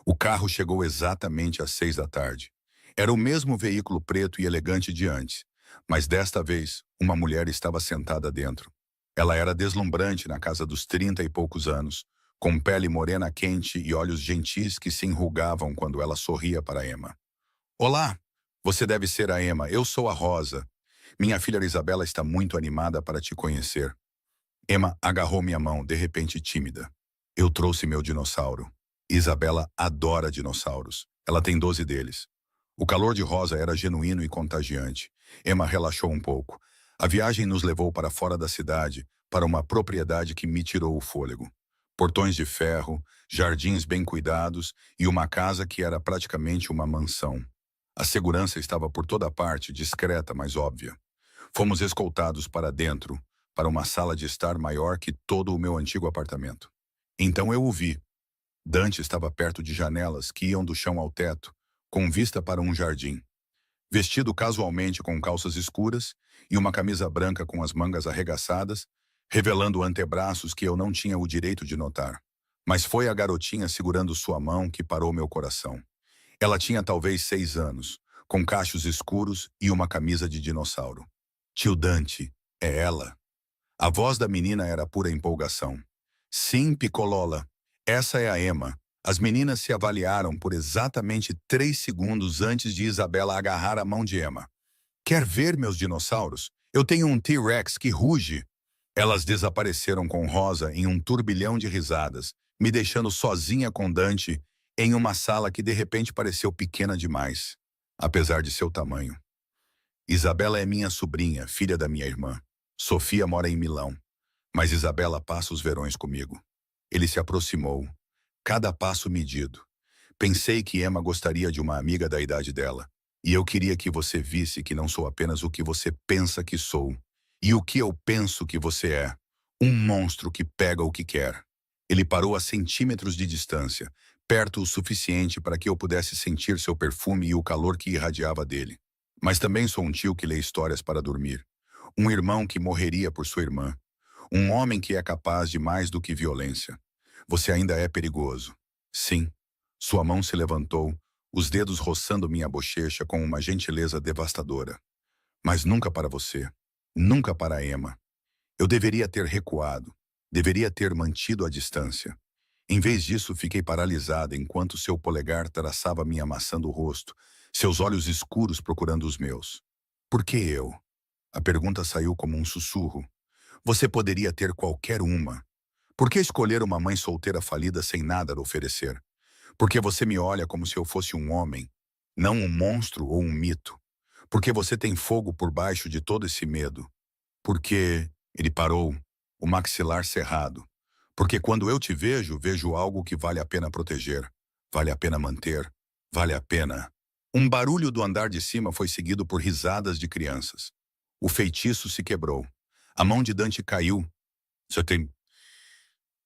O carro chegou exatamente às 6 da tarde. Era o mesmo veículo preto e elegante de antes, Mas desta vez, uma mulher estava sentada dentro. Ela era deslumbrante na casa dos 30 e poucos anos, com pele morena quente e olhos gentis que se enrugavam quando ela sorria para Emma. Olá! Você deve ser a Emma. Eu sou a Rosa. Minha filha Isabela está muito animada para te conhecer. Emma agarrou minha mão, de repente tímida. Eu trouxe meu dinossauro. Isabela adora dinossauros. Ela tem 12 deles. O calor de Rosa era genuíno e contagiante. Emma relaxou um pouco. A viagem nos levou para fora da cidade, para uma propriedade que me tirou o fôlego. Portões de ferro, jardins bem cuidados e uma casa que era praticamente uma mansão. A segurança estava por toda parte, discreta, mas óbvia. Fomos escoltados para dentro, para uma sala de estar maior que todo o meu antigo apartamento. Então eu o vi. Dante estava perto de janelas que iam do chão ao teto, com vista para um jardim. Vestido casualmente com calças escuras e uma camisa branca com as mangas arregaçadas, revelando antebraços que eu não tinha o direito de notar. Mas foi a garotinha segurando sua mão que parou meu coração. Ela tinha talvez 6 anos, com cachos escuros e uma camisa de dinossauro. Tio Dante, é ela. A voz da menina era pura empolgação. Sim, Piccolola, essa é a Emma. As meninas se avaliaram por exatamente 3 segundos antes de Isabela agarrar a mão de Emma. Quer ver meus dinossauros? Eu tenho um T-Rex que ruge. Elas desapareceram com Rosa em um turbilhão de risadas, me deixando sozinha com Dante em uma sala que de repente pareceu pequena demais, apesar de seu tamanho. Isabela é minha sobrinha, filha da minha irmã. Sofia mora em Milão, mas Isabela passa os verões comigo. Ele se aproximou, cada passo medido. Pensei que Emma gostaria de uma amiga da idade dela, e eu queria que você visse que não sou apenas o que você pensa que sou, e o que eu penso que você é. Um monstro que pega o que quer. Ele parou a centímetros de distância, perto o suficiente para que eu pudesse sentir seu perfume e o calor que irradiava dele. Mas também sou um tio que lê histórias para dormir. Um irmão que morreria por sua irmã. Um homem que é capaz de mais do que violência. Você ainda é perigoso. Sim. Sua mão se levantou, os dedos roçando minha bochecha com uma gentileza devastadora. Mas nunca para você. Nunca para Emma. Eu deveria ter recuado. Deveria ter mantido a distância. Em vez disso, fiquei paralisada enquanto seu polegar traçava minha maçã do rosto, seus olhos escuros procurando os meus. Por que eu? A pergunta saiu como um sussurro. Você poderia ter qualquer uma. Por que escolher uma mãe solteira falida sem nada a oferecer? Porque você me olha como se eu fosse um homem, não um monstro ou um mito. Porque você tem fogo por baixo de todo esse medo. Porque ele parou, o maxilar cerrado. Porque quando eu te vejo, vejo algo que vale a pena proteger, vale a pena manter, vale a pena. Um barulho do andar de cima foi seguido por risadas de crianças. O feitiço se quebrou. A mão de Dante caiu. Você tem...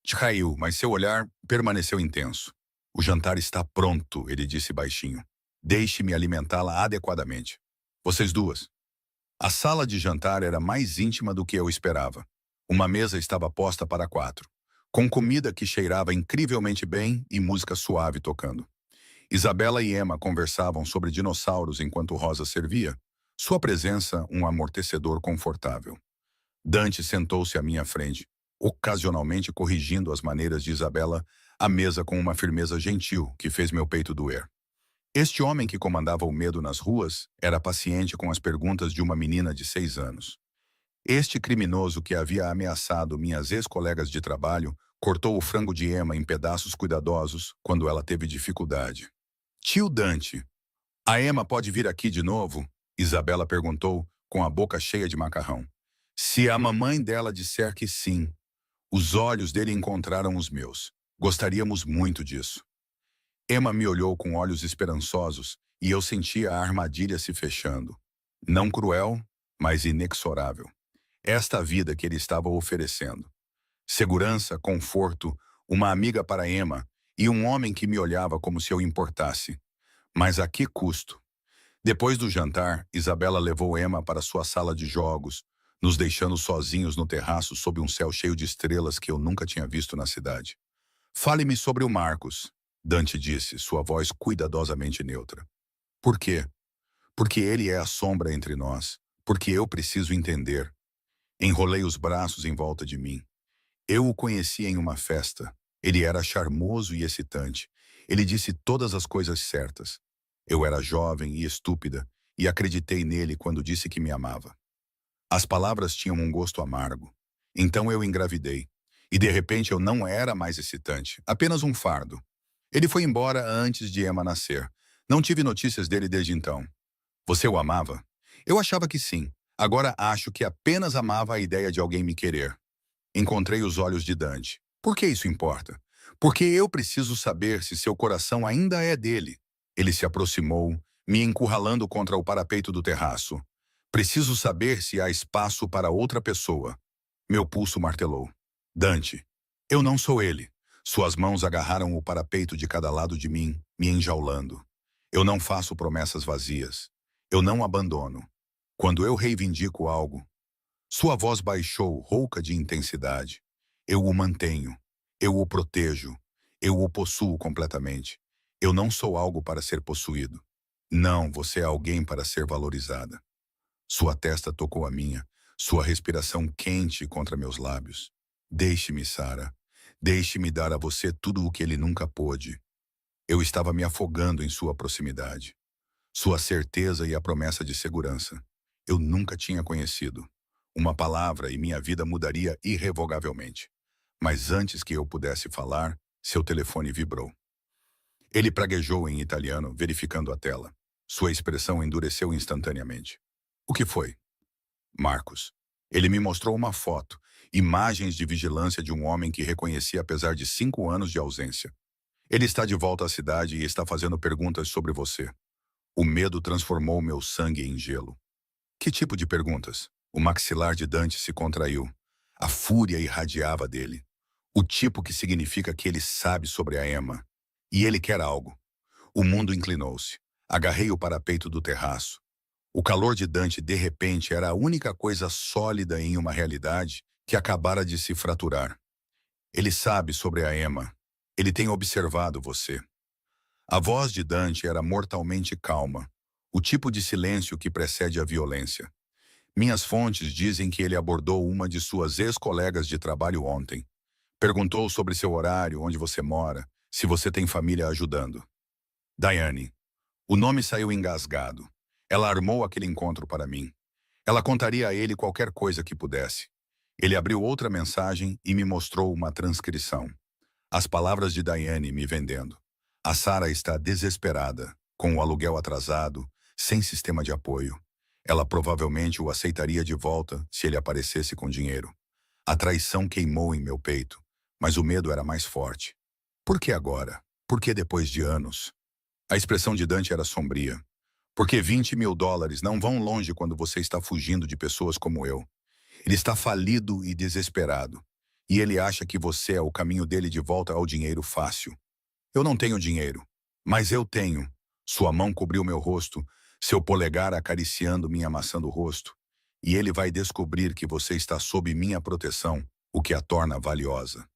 Caiu, mas seu olhar permaneceu intenso. O jantar está pronto, ele disse baixinho. Deixe-me alimentá-la adequadamente. Vocês duas. A sala de jantar era mais íntima do que eu esperava. Uma mesa estava posta para 4, com comida que cheirava incrivelmente bem e música suave tocando. Isabela e Emma conversavam sobre dinossauros enquanto Rosa servia. Sua presença, um amortecedor confortável. Dante sentou-se à minha frente, ocasionalmente corrigindo as maneiras de Isabela, à mesa com uma firmeza gentil que fez meu peito doer. Este homem que comandava o medo nas ruas era paciente com as perguntas de uma menina de 6 anos. Este criminoso que havia ameaçado minhas ex-colegas de trabalho cortou o frango de Emma em pedaços cuidadosos quando ela teve dificuldade. Tio Dante, a Emma pode vir aqui de novo? Isabela perguntou, com a boca cheia de macarrão. Se a mamãe dela disser que sim. Os olhos dele encontraram os meus. Gostaríamos muito disso. Emma me olhou com olhos esperançosos e eu sentia a armadilha se fechando. Não cruel, mas inexorável. Esta vida que ele estava oferecendo. Segurança, conforto, uma amiga para Emma e um homem que me olhava como se eu importasse. Mas a que custo? Depois do jantar, Isabela levou Emma para sua sala de jogos, nos deixando sozinhos no terraço sob um céu cheio de estrelas que eu nunca tinha visto na cidade. Fale-me sobre o Marcos, Dante disse, sua voz cuidadosamente neutra. Por quê? Porque ele é a sombra entre nós. Porque eu preciso entender. Enrolei os braços em volta de mim. Eu o conheci em uma festa. Ele era charmoso e excitante. Ele disse todas as coisas certas. Eu era jovem e estúpida e acreditei nele quando disse que me amava. As palavras tinham um gosto amargo. Então eu engravidei. E de repente eu não era mais excitante, apenas um fardo. Ele foi embora antes de Emma nascer. Não tive notícias dele desde então. Você o amava? Eu achava que sim. Agora acho que apenas amava a ideia de alguém me querer. Encontrei os olhos de Dante. Por que isso importa? Porque eu preciso saber se seu coração ainda é dele. Ele se aproximou, me encurralando contra o parapeito do terraço. Preciso saber se há espaço para outra pessoa. Meu pulso martelou. Dante, eu não sou ele. Suas mãos agarraram o parapeito de cada lado de mim, me enjaulando. Eu não faço promessas vazias. Eu não abandono. Quando eu reivindico algo, sua voz baixou, rouca de intensidade. Eu o mantenho. Eu o protejo. Eu o possuo completamente. Eu não sou algo para ser possuído. Não, você é alguém para ser valorizada. Sua testa tocou a minha, sua respiração quente contra meus lábios. Deixe-me, Sarah. Deixe-me dar a você tudo o que ele nunca pôde. Eu estava me afogando em sua proximidade. Sua certeza e a promessa de segurança. Eu nunca tinha conhecido. Uma palavra e minha vida mudaria irrevogavelmente. Mas antes que eu pudesse falar, seu telefone vibrou. Ele praguejou em italiano, verificando a tela. Sua expressão endureceu instantaneamente. O que foi? Marcos. Ele me mostrou uma foto, imagens de vigilância de um homem que reconheci apesar de 5 anos de ausência. Ele está de volta à cidade e está fazendo perguntas sobre você. O medo transformou meu sangue em gelo. Que tipo de perguntas? O maxilar de Dante se contraiu. A fúria irradiava dele. O tipo que significa que ele sabe sobre a Emma. E ele quer algo. O mundo inclinou-se. Agarrei o parapeito do terraço. O calor de Dante, de repente, era a única coisa sólida em uma realidade que acabara de se fraturar. Ele sabe sobre a Emma. Ele tem observado você. A voz de Dante era mortalmente calma. O tipo de silêncio que precede a violência. Minhas fontes dizem que ele abordou uma de suas ex-colegas de trabalho ontem. Perguntou sobre seu horário, onde você mora, se você tem família ajudando. Diane. O nome saiu engasgado. Ela armou aquele encontro para mim. Ela contaria a ele qualquer coisa que pudesse. Ele abriu outra mensagem e me mostrou uma transcrição. As palavras de Diane me vendendo. A Sarah está desesperada, com o aluguel atrasado, sem sistema de apoio. Ela provavelmente o aceitaria de volta se ele aparecesse com dinheiro. A traição queimou em meu peito, mas o medo era mais forte. Por que agora? Por que depois de anos? A expressão de Dante era sombria. Porque $20.000 não vão longe quando você está fugindo de pessoas como eu. Ele está falido e desesperado. E ele acha que você é o caminho dele de volta ao dinheiro fácil. Eu não tenho dinheiro, mas eu tenho. Sua mão cobriu meu rosto, seu polegar acariciando minha maçã do rosto. E ele vai descobrir que você está sob minha proteção, o que a torna valiosa.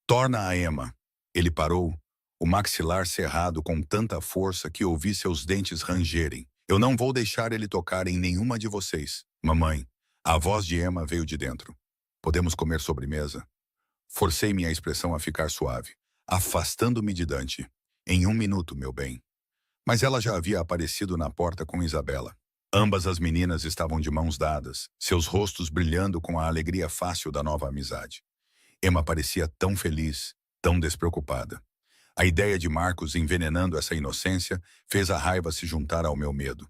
Torna a Emma. Ele parou, o maxilar cerrado com tanta força que ouvi seus dentes rangerem. Eu não vou deixar ele tocar em nenhuma de vocês. Mamãe, a voz de Emma veio de dentro. Podemos comer sobremesa? Forcei minha expressão a ficar suave, afastando-me de Dante. Em 1 minuto, meu bem. Mas ela já havia aparecido na porta com Isabela. Ambas as meninas estavam de mãos dadas, seus rostos brilhando com a alegria fácil da nova amizade. Emma parecia tão feliz, tão despreocupada. A ideia de Marcos envenenando essa inocência fez a raiva se juntar ao meu medo.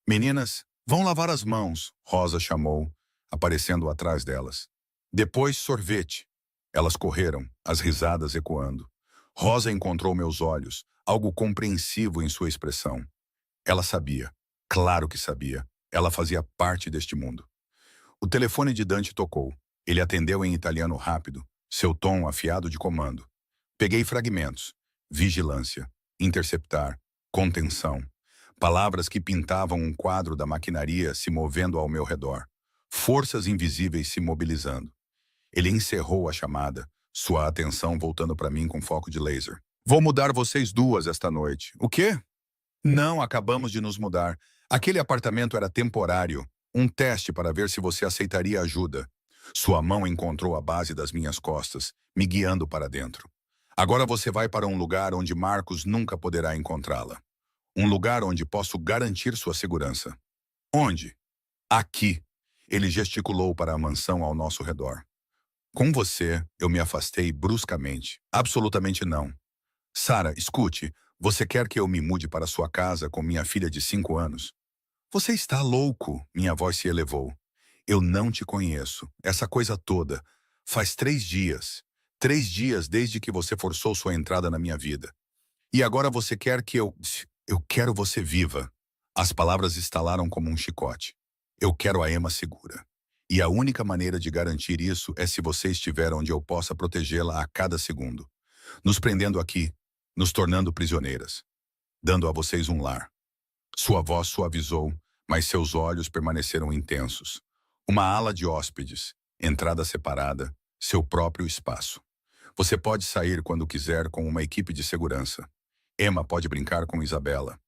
Meninas, vão lavar as mãos, Rosa chamou, aparecendo atrás delas. Depois sorvete. Elas correram, as risadas ecoando. Rosa encontrou meus olhos, algo compreensivo em sua expressão. Ela sabia, claro que sabia, ela fazia parte deste mundo. O telefone de Dante tocou. Ele atendeu em italiano rápido, seu tom afiado de comando. Peguei fragmentos. Vigilância, interceptar, contenção. Palavras que pintavam um quadro da maquinaria se movendo ao meu redor. Forças invisíveis se mobilizando. Ele encerrou a chamada, sua atenção voltando para mim com foco de laser. Vou mudar vocês duas esta noite. O quê? Não, acabamos de nos mudar. Aquele apartamento era temporário. Um teste para ver se você aceitaria ajuda. Sua mão encontrou a base das minhas costas, me guiando para dentro. Agora você vai para um lugar onde Marcos nunca poderá encontrá-la. Um lugar onde posso garantir sua segurança. Onde? Aqui. Ele gesticulou para a mansão ao nosso redor. Com você, eu me afastei bruscamente. Absolutamente não. Sara, escute. Você quer que eu me mude para sua casa com minha filha de 5 anos? Você está louco, minha voz se elevou. Eu não te conheço. Essa coisa toda. Faz 3 dias. 3 dias desde que você forçou sua entrada na minha vida. E agora você quer que eu... Eu quero você viva. As palavras estalaram como um chicote. Eu quero a Emma segura. E a única maneira de garantir isso é se você estiver onde eu possa protegê-la a cada segundo. Nos prendendo aqui, nos tornando prisioneiras. Dando a vocês um lar. Sua voz suavizou, mas seus olhos permaneceram intensos. Uma ala de hóspedes, entrada separada, seu próprio espaço. Você pode sair quando quiser com uma equipe de segurança. Emma pode brincar com Isabela.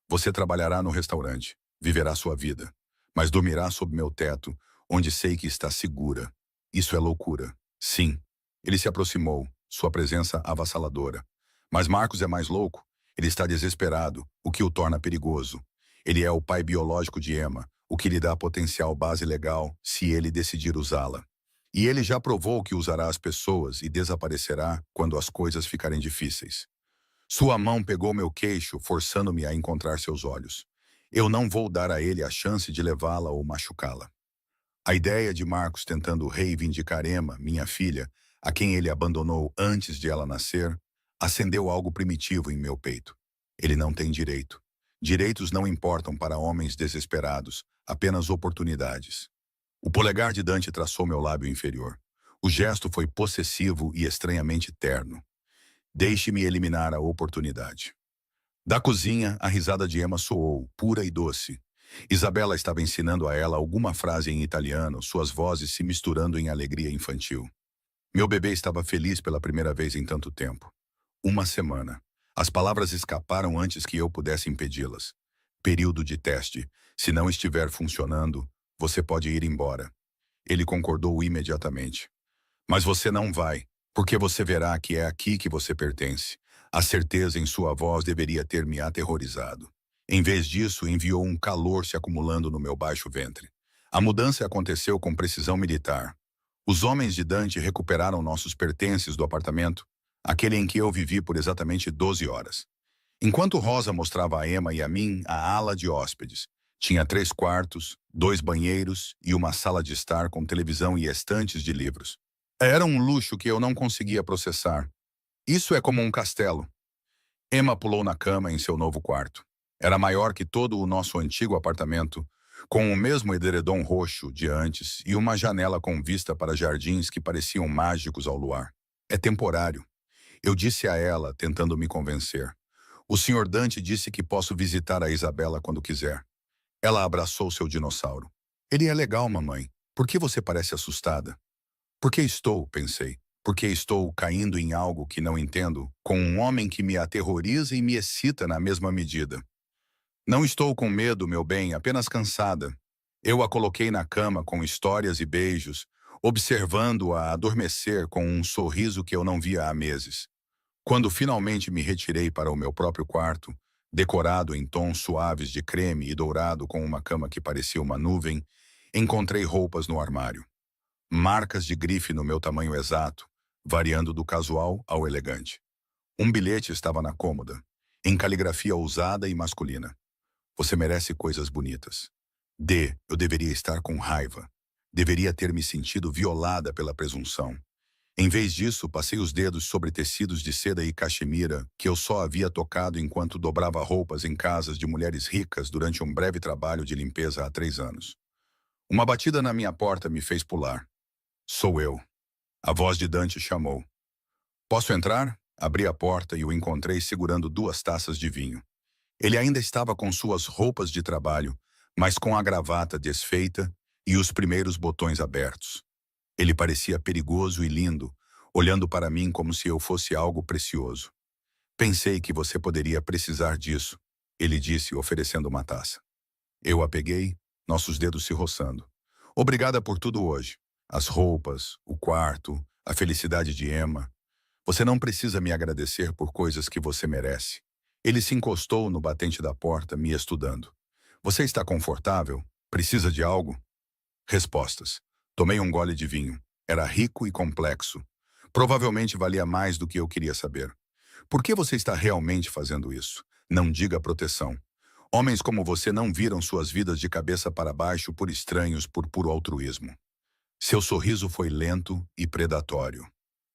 Você trabalhará no restaurante, viverá sua vida, mas dormirá sob meu teto, onde sei que está segura. Isso é loucura. Sim. Ele se aproximou, sua presença avassaladora. Mas Marcos é mais louco. Ele está desesperado, o que o torna perigoso. Ele é o pai biológico de Emma, o que lhe dá potencial base legal se ele decidir usá-la. E ele já provou que usará as pessoas e desaparecerá quando as coisas ficarem difíceis. Sua mão pegou meu queixo, forçando-me a encontrar seus olhos. Eu não vou dar a ele a chance de levá-la ou machucá-la. A ideia de Marcos tentando reivindicar Emma, minha filha, a quem ele abandonou antes de ela nascer, acendeu algo primitivo em meu peito. Ele não tem direito. Direitos não importam para homens desesperados, apenas oportunidades. O polegar de Dante traçou meu lábio inferior. O gesto foi possessivo e estranhamente terno. Deixe-me eliminar a oportunidade. Da cozinha, a risada de Emma soou, pura e doce. Isabela estava ensinando a ela alguma frase em italiano, suas vozes se misturando em alegria infantil. Meu bebê estava feliz pela primeira vez em tanto tempo. Uma semana. As palavras escaparam antes que eu pudesse impedi-las. Período de teste. Se não estiver funcionando, você pode ir embora. Ele concordou imediatamente. Mas você não vai, porque você verá que é aqui que você pertence. A certeza em sua voz deveria ter me aterrorizado. Em vez disso, enviou um calor se acumulando no meu baixo ventre. A mudança aconteceu com precisão militar. Os homens de Dante recuperaram nossos pertences do apartamento, aquele em que eu vivi por exatamente 12 horas. Enquanto Rosa mostrava a Emma e a mim a ala de hóspedes, tinha 3 quartos, 2 banheiros e uma sala de estar com televisão e estantes de livros. Era um luxo que eu não conseguia processar. Isso é como um castelo. Emma pulou na cama em seu novo quarto. Era maior que todo o nosso antigo apartamento, com o mesmo edredom roxo de antes e uma janela com vista para jardins que pareciam mágicos ao luar. É temporário. Eu disse a ela, tentando me convencer. O Sr. Dante disse que posso visitar a Isabela quando quiser. Ela abraçou seu dinossauro. Ele é legal, mamãe. Por que você parece assustada? Por que estou, pensei. Porque estou caindo em algo que não entendo, com um homem que me aterroriza e me excita na mesma medida. Não estou com medo, meu bem, apenas cansada. Eu a coloquei na cama com histórias e beijos, observando-a adormecer com um sorriso que eu não via há meses. Quando finalmente me retirei para o meu próprio quarto, decorado em tons suaves de creme e dourado com uma cama que parecia uma nuvem, encontrei roupas no armário. Marcas de grife no meu tamanho exato, variando do casual ao elegante. Um bilhete estava na cômoda, em caligrafia ousada e masculina. Você merece coisas bonitas. Eu deveria estar com raiva. Deveria ter me sentido violada pela presunção. Em vez disso, passei os dedos sobre tecidos de seda e caxemira que eu só havia tocado enquanto dobrava roupas em casas de mulheres ricas durante um breve trabalho de limpeza há 3 anos. Uma batida na minha porta me fez pular. Sou eu. A voz de Dante chamou. Posso entrar? Abri a porta e o encontrei segurando 2 taças de vinho. Ele ainda estava com suas roupas de trabalho, mas com a gravata desfeita e os primeiros botões abertos. Ele parecia perigoso e lindo, olhando para mim como se eu fosse algo precioso. Pensei que você poderia precisar disso, ele disse, oferecendo uma taça. Eu a peguei, nossos dedos se roçando. Obrigada por tudo hoje. As roupas, o quarto, a felicidade de Emma. Você não precisa me agradecer por coisas que você merece. Ele se encostou no batente da porta, me estudando. Você está confortável? Precisa de algo? Respostas. Tomei um gole de vinho. Era rico e complexo. Provavelmente valia mais do que eu queria saber. Por que você está realmente fazendo isso? Não diga proteção. Homens como você não viram suas vidas de cabeça para baixo por estranhos por puro altruísmo. Seu sorriso foi lento e predatório.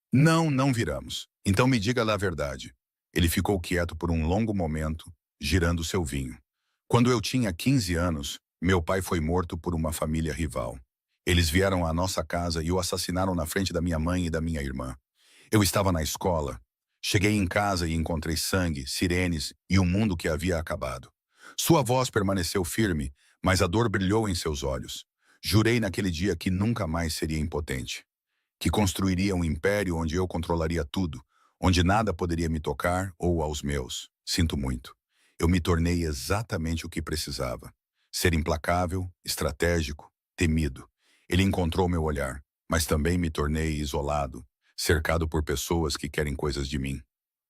Não, não viramos. Então me diga lá a verdade. Ele ficou quieto por um longo momento, girando seu vinho. Quando eu tinha 15 anos, meu pai foi morto por uma família rival. Eles vieram à nossa casa e o assassinaram na frente da minha mãe e da minha irmã. Eu estava na escola. Cheguei em casa e encontrei sangue, sirenes e um mundo que havia acabado. Sua voz permaneceu firme, mas a dor brilhou em seus olhos. Jurei naquele dia que nunca mais seria impotente. Que construiria um império onde eu controlaria tudo, onde nada poderia me tocar ou aos meus. Sinto muito. Eu me tornei exatamente o que precisava. Ser implacável, estratégico, temido. Ele encontrou meu olhar, mas também me tornei isolado, cercado por pessoas que querem coisas de mim.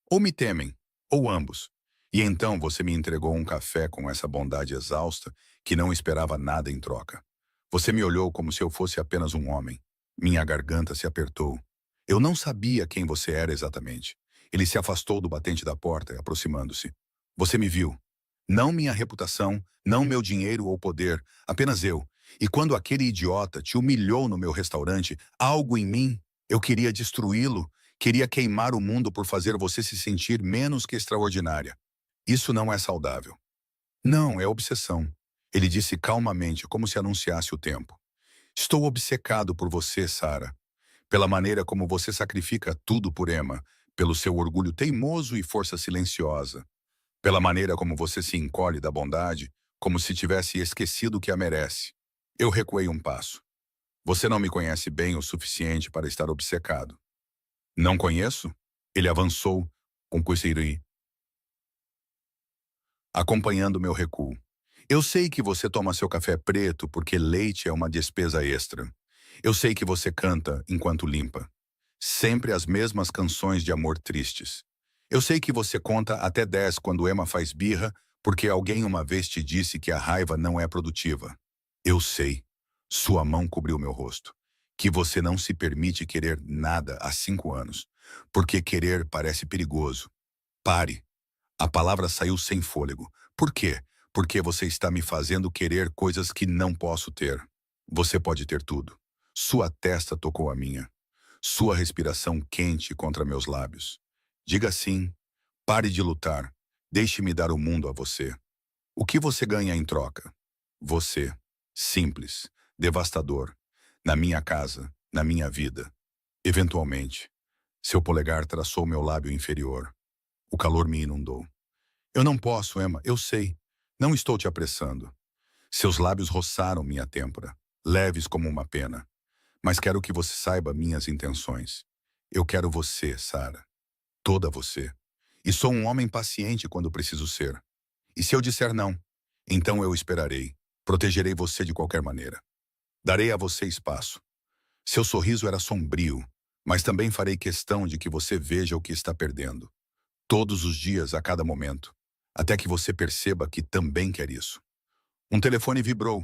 Ou me temem, ou ambos. E então você me entregou um café com essa bondade exausta que não esperava nada em troca. Você me olhou como se eu fosse apenas um homem. Minha garganta se apertou. Eu não sabia quem você era exatamente. Ele se afastou do batente da porta, aproximando-se. Você me viu. Não minha reputação, não meu dinheiro ou poder, apenas eu. E quando aquele idiota te humilhou no meu restaurante, algo em mim, eu queria destruí-lo, queria queimar o mundo por fazer você se sentir menos que extraordinária. Isso não é saudável. Não, é obsessão. Ele disse calmamente, como se anunciasse o tempo. Estou obcecado por você, Sarah. Pela maneira como você sacrifica tudo por Emma, pelo seu orgulho teimoso e força silenciosa. Pela maneira como você se encolhe da bondade, como se tivesse esquecido que a merece. Eu recuei um passo. Você não me conhece bem o suficiente para estar obcecado. Não conheço? Ele avançou, com cuisseiri, acompanhando meu recuo. Eu sei que você toma seu café preto porque leite é uma despesa extra. Eu sei que você canta enquanto limpa. Sempre as mesmas canções de amor tristes. Eu sei que você conta até 10 quando Emma faz birra porque alguém uma vez te disse que a raiva não é produtiva. Eu sei. Sua mão cobriu meu rosto. Que você não se permite querer nada há 5 anos. Porque querer parece perigoso. Pare. A palavra saiu sem fôlego. Por quê? Porque você está me fazendo querer coisas que não posso ter. Você pode ter tudo. Sua testa tocou a minha. Sua respiração quente contra meus lábios. Diga sim. Pare de lutar. Deixe-me dar o mundo a você. O que você ganha em troca? Você. Simples. Devastador. Na minha casa. Na minha vida. Eventualmente. Seu polegar traçou meu lábio inferior. O calor me inundou. Eu não posso, Emma, eu sei. Não estou te apressando. Seus lábios roçaram minha têmpora, leves como uma pena. Mas quero que você saiba minhas intenções. Eu quero você, Sarah. Toda você. E sou um homem paciente quando preciso ser. E se eu disser não, então eu esperarei. Protegerei você de qualquer maneira. Darei a você espaço. Seu sorriso era sombrio, mas também farei questão de que você veja o que está perdendo. Todos os dias, a cada momento. Até que você perceba que também quer isso. Um telefone vibrou.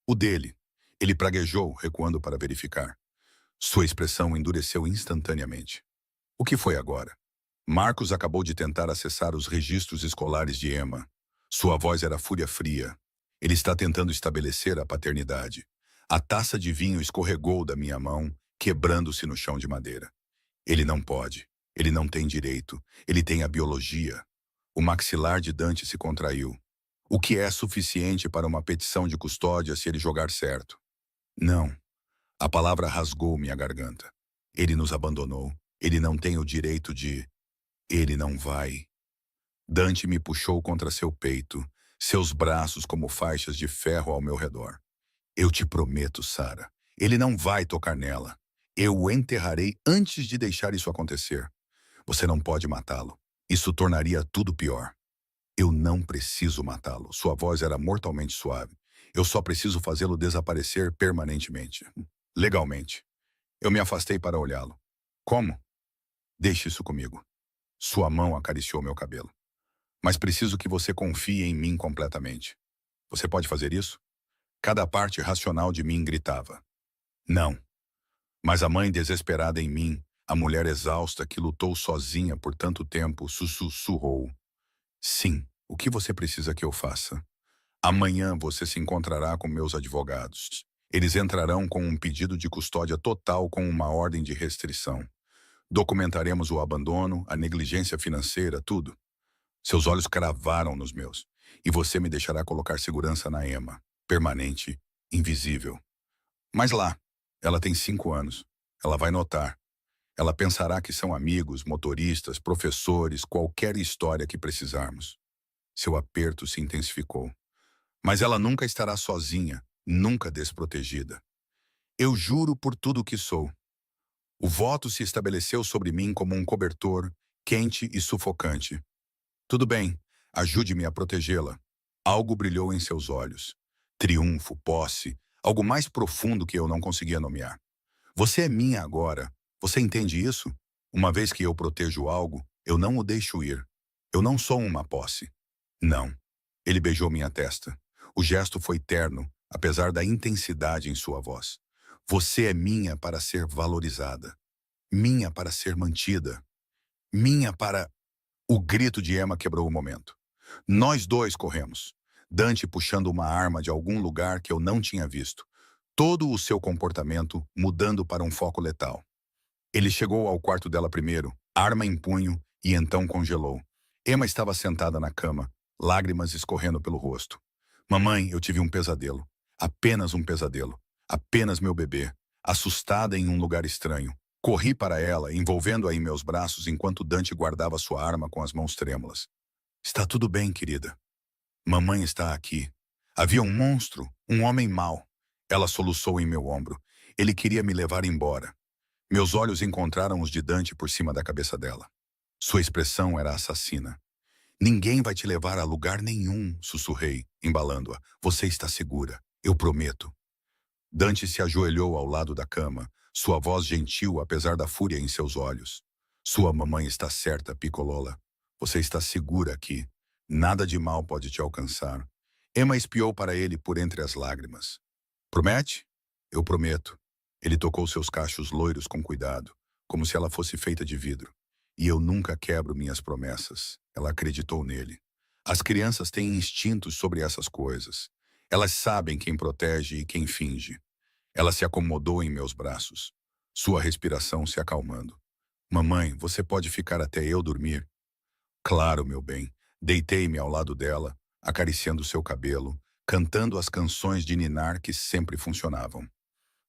O dele. Ele praguejou, recuando para verificar. Sua expressão endureceu instantaneamente. O que foi agora? Marcos acabou de tentar acessar os registros escolares de Emma. Sua voz era fúria fria. Ele está tentando estabelecer a paternidade. A taça de vinho escorregou da minha mão, quebrando-se no chão de madeira. Ele não pode. Ele não tem direito. Ele tem a biologia. O maxilar de Dante se contraiu. O que é suficiente para uma petição de custódia se ele jogar certo? Não. A palavra rasgou minha garganta. Ele nos abandonou. Ele não tem o direito de... Ele não vai. Dante me puxou contra seu peito, seus braços como faixas de ferro ao meu redor. Eu te prometo, Sarah, ele não vai tocar nela. Eu o enterrarei antes de deixar isso acontecer. Você não pode matá-lo. Isso tornaria tudo pior. Eu não preciso matá-lo. Sua voz era mortalmente suave. Eu só preciso fazê-lo desaparecer permanentemente. Legalmente. Eu me afastei para olhá-lo. Como? Deixe isso comigo. Sua mão acariciou meu cabelo. Mas preciso que você confie em mim completamente. Você pode fazer isso? Cada parte racional de mim gritava. Não. Mas a mãe desesperada em mim, a mulher exausta que lutou sozinha por tanto tempo, sussurrou. Sim, o que você precisa que eu faça? Amanhã você se encontrará com meus advogados. Eles entrarão com um pedido de custódia total com uma ordem de restrição. Documentaremos o abandono, a negligência financeira, tudo. Seus olhos cravaram nos meus. E você me deixará colocar segurança na Emma. Permanente, invisível. Mas lá, ela tem 5 anos. Ela vai notar. Ela pensará que são amigos, motoristas, professores, qualquer história que precisarmos. Seu aperto se intensificou. Mas ela nunca estará sozinha, nunca desprotegida. Eu juro por tudo que sou. O voto se estabeleceu sobre mim como um cobertor, quente e sufocante. Tudo bem, ajude-me a protegê-la. Algo brilhou em seus olhos. Triunfo, posse, algo mais profundo que eu não conseguia nomear. Você é minha agora. Você entende isso? Uma vez que eu protejo algo, eu não o deixo ir. Eu não sou uma posse. Não. Ele beijou minha testa. O gesto foi terno, apesar da intensidade em sua voz. Você é minha para ser valorizada. Minha para ser mantida. Minha para... O grito de Emma quebrou o momento. Nós dois corremos. Dante puxando uma arma de algum lugar que eu não tinha visto. Todo o seu comportamento mudando para um foco letal. Ele chegou ao quarto dela primeiro, arma em punho, e então congelou. Emma estava sentada na cama, lágrimas escorrendo pelo rosto. Mamãe, eu tive um pesadelo. Apenas um pesadelo. Apenas meu bebê. Assustada em um lugar estranho. Corri para ela, envolvendo-a em meus braços enquanto Dante guardava sua arma com as mãos trêmulas. Está tudo bem, querida. Mamãe está aqui. Havia um monstro, um homem mau. Ela soluçou em meu ombro. Ele queria me levar embora. Meus olhos encontraram os de Dante por cima da cabeça dela. Sua expressão era assassina. Ninguém vai te levar a lugar nenhum, sussurrei, embalando-a. Você está segura, eu prometo. Dante se ajoelhou ao lado da cama, sua voz gentil apesar da fúria em seus olhos. Sua mamãe está certa, Piccolola. Você está segura aqui. Nada de mal pode te alcançar. Emma espiou para ele por entre as lágrimas. Promete? Eu prometo. Ele tocou seus cachos loiros com cuidado, como se ela fosse feita de vidro. E eu nunca quebro minhas promessas. Ela acreditou nele. As crianças têm instintos sobre essas coisas. Elas sabem quem protege e quem finge. Ela se acomodou em meus braços, sua respiração se acalmando. Mamãe, você pode ficar até eu dormir? Claro, meu bem. Deitei-me ao lado dela, acariciando seu cabelo, cantando as canções de ninar que sempre funcionavam.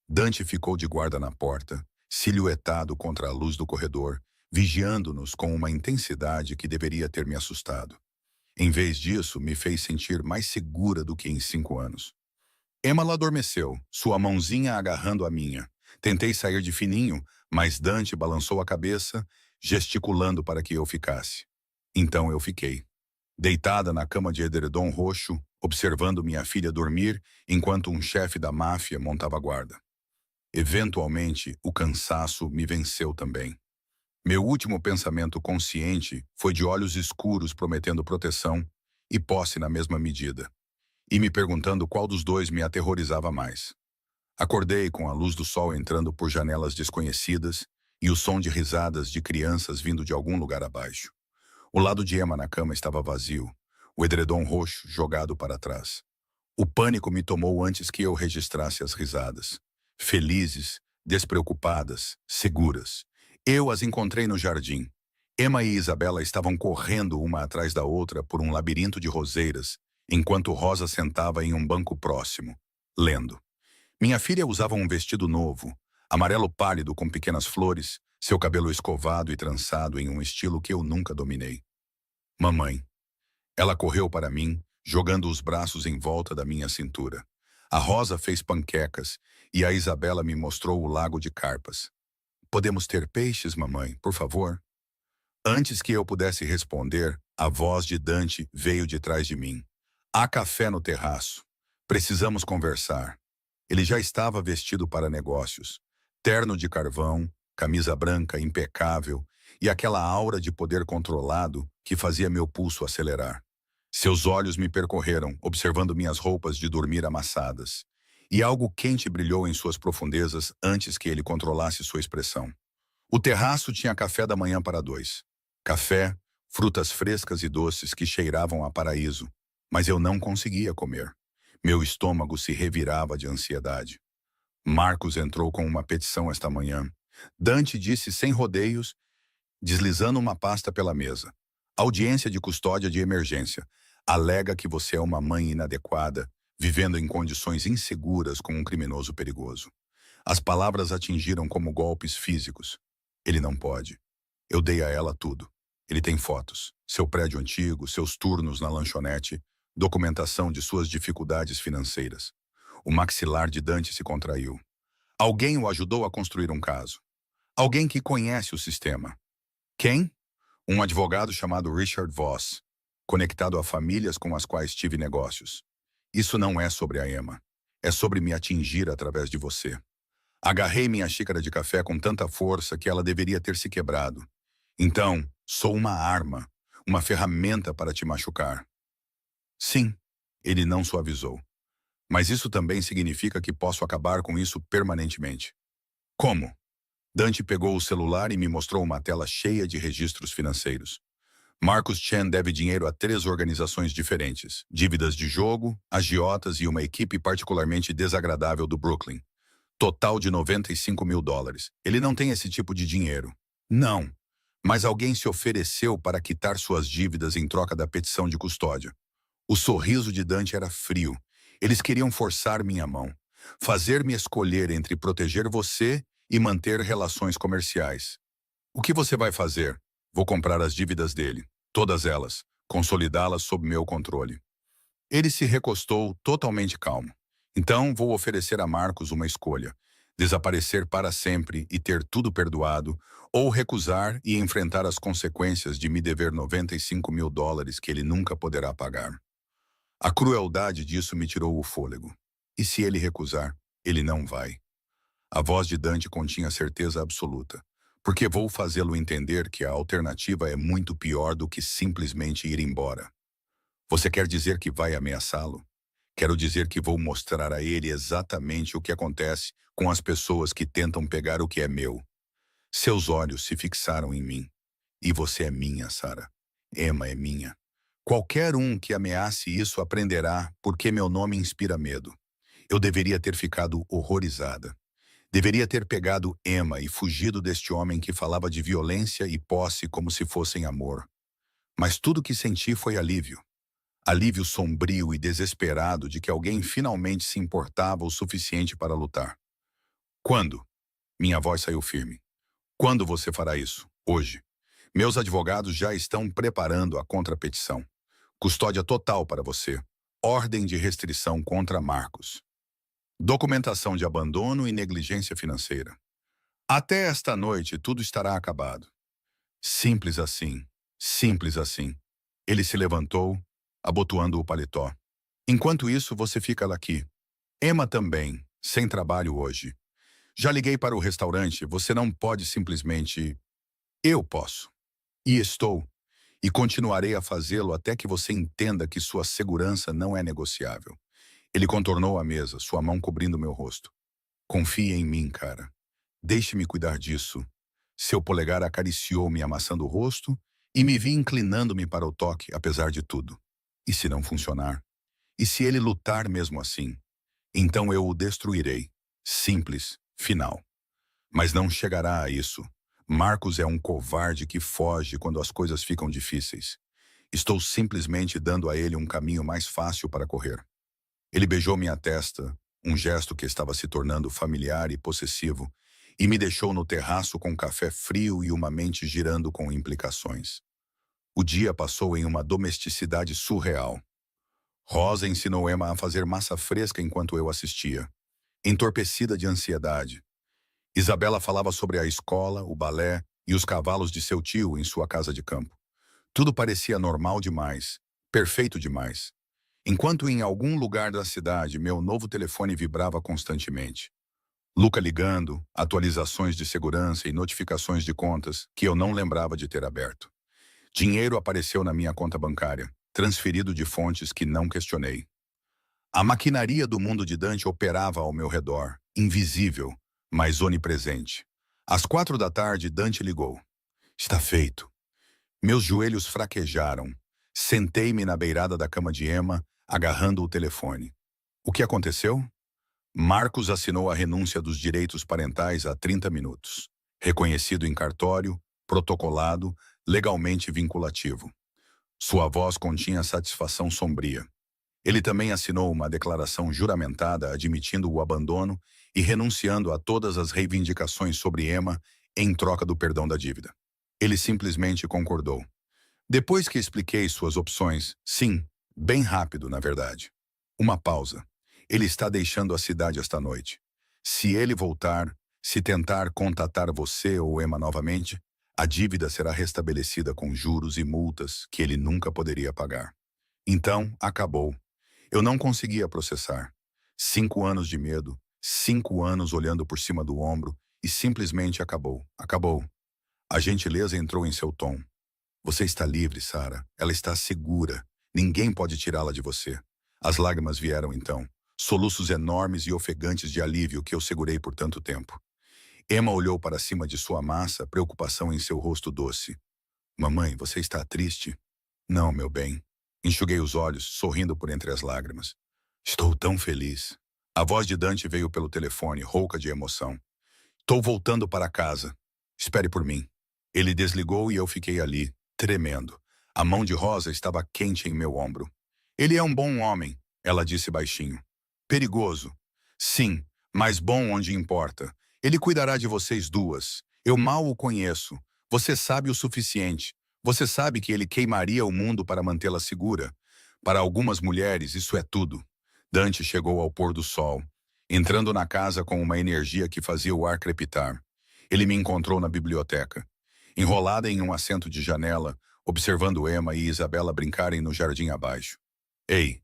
Dante ficou de guarda na porta, silhuetado contra a luz do corredor, vigiando-nos com uma intensidade que deveria ter me assustado. Em vez disso, me fez sentir mais segura do que em 5 anos. Emma adormeceu, sua mãozinha agarrando a minha. Tentei sair de fininho, mas Dante balançou a cabeça, gesticulando para que eu ficasse. Então eu fiquei, deitada na cama de edredom roxo, observando minha filha dormir enquanto um chefe da máfia montava guarda. Eventualmente, o cansaço me venceu também. Meu último pensamento consciente foi de olhos escuros prometendo proteção e posse na mesma medida, e me perguntando qual dos dois me aterrorizava mais. Acordei com a luz do sol entrando por janelas desconhecidas e o som de risadas de crianças vindo de algum lugar abaixo. O lado de Emma na cama estava vazio, o edredom roxo jogado para trás. O pânico me tomou antes que eu registrasse as risadas. Felizes, despreocupadas, seguras. Eu as encontrei no jardim. Emma e Isabela estavam correndo uma atrás da outra por um labirinto de roseiras, enquanto Rosa sentava em um banco próximo, lendo. Minha filha usava um vestido novo, amarelo pálido com pequenas flores, seu cabelo escovado e trançado em um estilo que eu nunca dominei. Mamãe. Ela correu para mim, jogando os braços em volta da minha cintura. A Rosa fez panquecas e a Isabela me mostrou o lago de carpas. Podemos ter peixes, mamãe, por favor? Antes que eu pudesse responder, a voz de Dante veio de trás de mim. Há café no terraço. Precisamos conversar. Ele já estava vestido para negócios. Terno de carvão, camisa branca impecável e aquela aura de poder controlado que fazia meu pulso acelerar. Seus olhos me percorreram, observando minhas roupas de dormir amassadas. E algo quente brilhou em suas profundezas antes que ele controlasse sua expressão. O terraço tinha café da manhã para dois. Café, frutas frescas e doces que cheiravam a paraíso. Mas eu não conseguia comer. Meu estômago se revirava de ansiedade. Marcos entrou com uma petição esta manhã. Dante disse sem rodeios, deslizando uma pasta pela mesa. Audiência de custódia de emergência. Alega que você é uma mãe inadequada, vivendo em condições inseguras com um criminoso perigoso. As palavras atingiram como golpes físicos. Ele não pode. Eu dei a ela tudo. Ele tem fotos, seu prédio antigo, seus turnos na lanchonete, documentação de suas dificuldades financeiras. O maxilar de Dante se contraiu. Alguém o ajudou a construir um caso. Alguém que conhece o sistema. Quem? Um advogado chamado Richard Voss, conectado a famílias com as quais tive negócios. Isso não é sobre a Emma. É sobre me atingir através de você. Agarrei minha xícara de café com tanta força que ela deveria ter se quebrado. Então, sou uma arma, uma ferramenta para te machucar. Sim, ele não suavizou. Mas isso também significa que posso acabar com isso permanentemente. Como? Dante pegou o celular e me mostrou uma tela cheia de registros financeiros. Marcus Chen deve dinheiro a 3 organizações diferentes, dívidas de jogo, agiotas e uma equipe particularmente desagradável do Brooklyn. Total de $95.000. Ele não tem esse tipo de dinheiro. Não. Mas alguém se ofereceu para quitar suas dívidas em troca da petição de custódia. O sorriso de Dante era frio. Eles queriam forçar minha mão, fazer-me escolher entre proteger você e manter relações comerciais. O que você vai fazer? Vou comprar as dívidas dele, todas elas, consolidá-las sob meu controle. Ele se recostou totalmente calmo. Então vou oferecer a Marcos uma escolha: desaparecer para sempre e ter tudo perdoado, ou recusar e enfrentar as consequências de me dever $95.000 que ele nunca poderá pagar. A crueldade disso me tirou o fôlego. E se ele recusar, ele não vai. A voz de Dante continha certeza absoluta, porque vou fazê-lo entender que a alternativa é muito pior do que simplesmente ir embora. Você quer dizer que vai ameaçá-lo? Quero dizer que vou mostrar a ele exatamente o que acontece com as pessoas que tentam pegar o que é meu. Seus olhos se fixaram em mim. E você é minha, Sarah. Emma é minha. Qualquer um que ameace isso aprenderá porque meu nome inspira medo. Eu deveria ter ficado horrorizada. Deveria ter pegado Emma e fugido deste homem que falava de violência e posse como se fossem amor. Mas tudo que senti foi alívio. Alívio sombrio e desesperado de que alguém finalmente se importava o suficiente para lutar. Quando? Minha voz saiu firme. Quando você fará isso? Hoje. Meus advogados já estão preparando a contrapetição. Custódia total para você. Ordem de restrição contra Marcos. Documentação de abandono e negligência financeira. Até esta noite tudo estará acabado. Simples assim. Simples assim. Ele se levantou, abotoando o paletó. Enquanto isso, você fica aqui. Emma também, sem trabalho hoje. Já liguei para o restaurante, você não pode simplesmente... Eu posso. E estou. E continuarei a fazê-lo até que você entenda que sua segurança não é negociável. Ele contornou a mesa, sua mão cobrindo meu rosto. Confie em mim, cara. Deixe-me cuidar disso. Seu polegar acariciou-me amassando o rosto e me vi inclinando-me para o toque, apesar de tudo. E se não funcionar? E se ele lutar mesmo assim? Então eu o destruirei. Simples, final. Mas não chegará a isso. Marcos é um covarde que foge quando as coisas ficam difíceis. Estou simplesmente dando a ele um caminho mais fácil para correr. Ele beijou minha testa, um gesto que estava se tornando familiar e possessivo, e me deixou no terraço com café frio e uma mente girando com implicações. O dia passou em uma domesticidade surreal. Rosa ensinou Emma a fazer massa fresca enquanto eu assistia, entorpecida de ansiedade. Isabela falava sobre a escola, o balé e os cavalos de seu tio em sua casa de campo. Tudo parecia normal demais, perfeito demais. enquanto em algum lugar da cidade meu novo telefone vibrava constantemente. Luca ligando, atualizações de segurança e notificações de contas que eu não lembrava de ter aberto. Dinheiro apareceu na minha conta bancária, transferido de fontes que não questionei. A maquinaria do mundo de Dante operava ao meu redor, invisível, mas onipresente. Às 4 da tarde, Dante ligou. Está feito. Meus joelhos fraquejaram. Sentei-me na beirada da cama de Emma, agarrando o telefone. O que aconteceu? Marcos assinou a renúncia dos direitos parentais há 30 minutos. Reconhecido em cartório, protocolado, legalmente vinculativo. Sua voz continha satisfação sombria. Ele também assinou uma declaração juramentada admitindo o abandono e renunciando a todas as reivindicações sobre Emma em troca do perdão da dívida. Ele simplesmente concordou. Depois que expliquei suas opções, sim, bem rápido, na verdade. Uma pausa. Ele está deixando a cidade esta noite. Se ele voltar, se tentar contatar você ou Emma novamente, a dívida será restabelecida com juros e multas que ele nunca poderia pagar. Então, acabou. Eu não conseguia processar. 5 anos de medo, 5 anos olhando por cima do ombro e simplesmente acabou. Acabou. A gentileza entrou em seu tom. Você está livre, Sarah. Ela está segura. Ninguém pode tirá-la de você. As lágrimas vieram então. Soluços enormes e ofegantes de alívio que eu segurei por tanto tempo. Emma olhou para cima de sua massa, preocupação em seu rosto doce. Mamãe, você está triste? Não, meu bem. Enxuguei os olhos, sorrindo por entre as lágrimas. Estou tão feliz. A voz de Dante veio pelo telefone, rouca de emoção. Estou voltando para casa. Espere por mim. Ele desligou e eu fiquei ali, tremendo. A mão de Rosa estava quente em meu ombro. Ele é um bom homem, ela disse baixinho. Perigoso. Sim, mas bom onde importa. Ele cuidará de vocês duas. Eu mal o conheço. Você sabe o suficiente. Você sabe que ele queimaria o mundo para mantê-la segura. Para algumas mulheres, isso é tudo. Dante chegou ao pôr do sol, entrando na casa com uma energia que fazia o ar crepitar. Ele me encontrou na biblioteca, enrolada em um assento de janela, observando Emma e Isabela brincarem no jardim abaixo. Ei!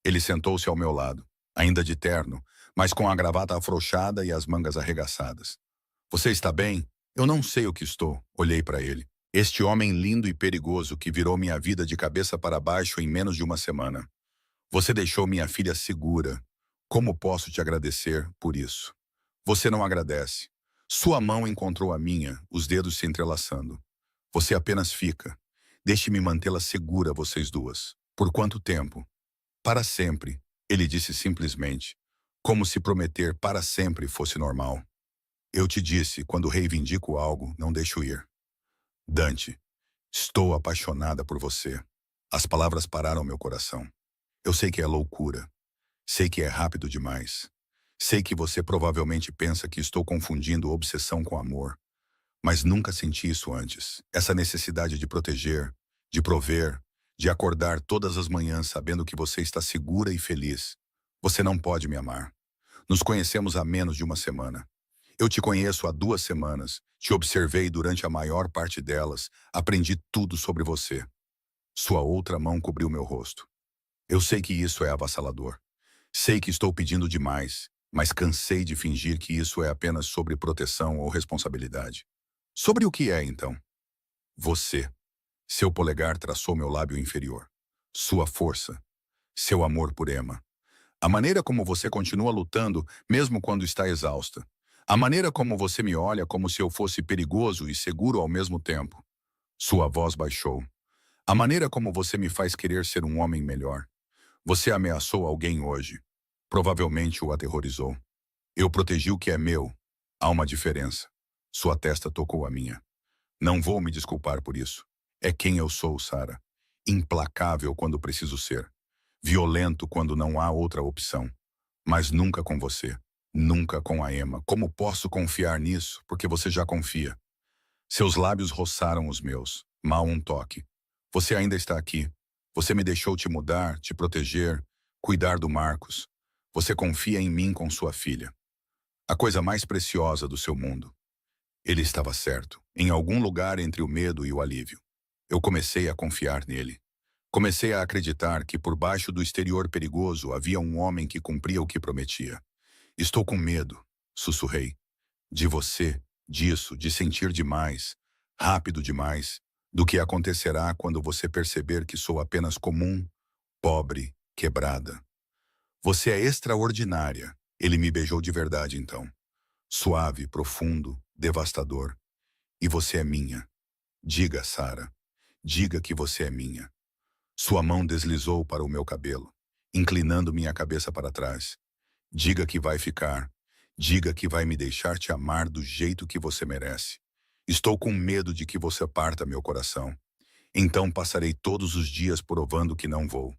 Ele sentou-se ao meu lado, ainda de terno, mas com a gravata afrouxada e as mangas arregaçadas. Você está bem? Eu não sei o que estou, olhei para ele. Este homem lindo e perigoso que virou minha vida de cabeça para baixo em menos de uma semana. Você deixou minha filha segura. Como posso te agradecer por isso? Você não agradece. Sua mão encontrou a minha, os dedos se entrelaçando. Você apenas fica. Deixe-me mantê-la segura, vocês duas. Por quanto tempo? Para sempre, ele disse simplesmente, como se prometer para sempre fosse normal. Eu te disse, quando reivindico algo, não deixo ir. Dante, estou apaixonada por você. As palavras pararam meu coração. Eu sei que é loucura. Sei que é rápido demais. Sei que você provavelmente pensa que estou confundindo obsessão com amor. Mas nunca senti isso antes. Essa necessidade de proteger, de prover, de acordar todas as manhãs sabendo que você está segura e feliz. Você não pode me amar. Nos conhecemos há menos de uma semana. Eu te conheço há 2 semanas, te observei durante a maior parte delas, aprendi tudo sobre você. Sua outra mão cobriu meu rosto. Eu sei que isso é avassalador. Sei que estou pedindo demais, mas cansei de fingir que isso é apenas sobre proteção ou responsabilidade. Sobre o que é, então? Você. Seu polegar traçou meu lábio inferior. Sua força. Seu amor por Emma. A maneira como você continua lutando, mesmo quando está exausta. A maneira como você me olha como se eu fosse perigoso e seguro ao mesmo tempo. Sua voz baixou. A maneira como você me faz querer ser um homem melhor. Você ameaçou alguém hoje. Provavelmente o aterrorizou. Eu protegi o que é meu. Há uma diferença. Sua testa tocou a minha. Não vou me desculpar por isso. É quem eu sou, Sarah. Implacável quando preciso ser. Violento quando não há outra opção. Mas nunca com você. Nunca com a Emma. Como posso confiar nisso? Porque você já confia. Seus lábios roçaram os meus. Mal um toque. Você ainda está aqui. Você me deixou te mudar, te proteger, cuidar do Marcos. Você confia em mim com sua filha. A coisa mais preciosa do seu mundo. Ele estava certo, em algum lugar entre o medo e o alívio. Eu comecei a confiar nele. Comecei a acreditar que por baixo do exterior perigoso havia um homem que cumpria o que prometia. Estou com medo, sussurrei. De você, disso, de sentir demais, rápido demais, do que acontecerá quando você perceber que sou apenas comum, pobre, quebrada. Você é extraordinária. Ele me beijou de verdade então. Suave, profundo, devastador. E você é minha. Diga, Sara. Diga que você é minha. Sua mão deslizou para o meu cabelo, inclinando minha cabeça para trás. Diga que vai ficar. Diga que vai me deixar te amar do jeito que você merece. Estou com medo de que você parta meu coração. Então passarei todos os dias provando que não vou.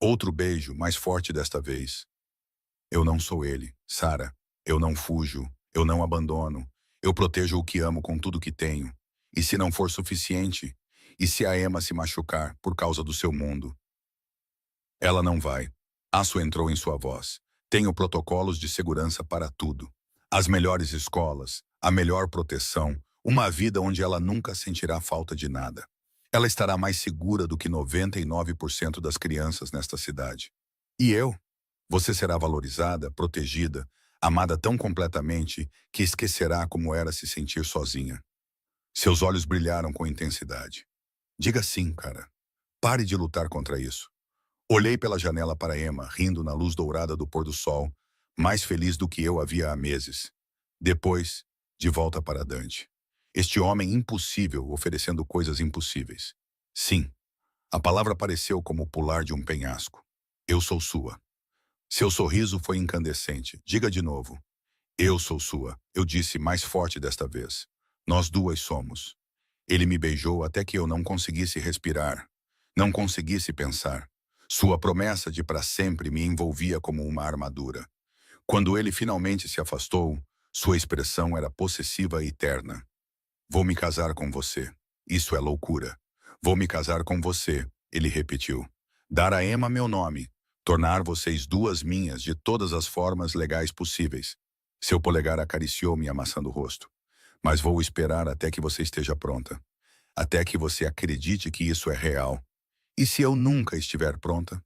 Outro beijo, mais forte desta vez. Eu não sou ele, Sara. Eu não fujo. Eu não abandono. Eu protejo o que amo com tudo que tenho. E se não for suficiente? E se a Emma se machucar por causa do seu mundo? Ela não vai. Aço entrou em sua voz. Tenho protocolos de segurança para tudo. As melhores escolas, a melhor proteção, uma vida onde ela nunca sentirá falta de nada. Ela estará mais segura do que 99% das crianças nesta cidade. E eu? Você será valorizada, protegida, amada tão completamente que esquecerá como era se sentir sozinha. Seus olhos brilharam com intensidade. Diga sim, cara. Pare de lutar contra isso. Olhei pela janela para Emma, rindo na luz dourada do pôr do sol, mais feliz do que eu havia há meses. Depois, de volta para Dante. Este homem impossível oferecendo coisas impossíveis. Sim, a palavra apareceu como pular de um penhasco. Eu sou sua. Seu sorriso foi incandescente. Diga de novo. Eu sou sua. Eu disse mais forte desta vez. Nós duas somos. Ele me beijou até que eu não conseguisse respirar. Não conseguisse pensar. Sua promessa de para sempre me envolvia como uma armadura. Quando ele finalmente se afastou, sua expressão era possessiva e terna. Vou me casar com você. Isso é loucura. Vou me casar com você, ele repetiu. Dar a Emma meu nome. Tornar vocês duas minhas de todas as formas legais possíveis. Seu polegar acariciou-me amassando o rosto. Mas vou esperar até que você esteja pronta. Até que você acredite que isso é real. E se eu nunca estiver pronta?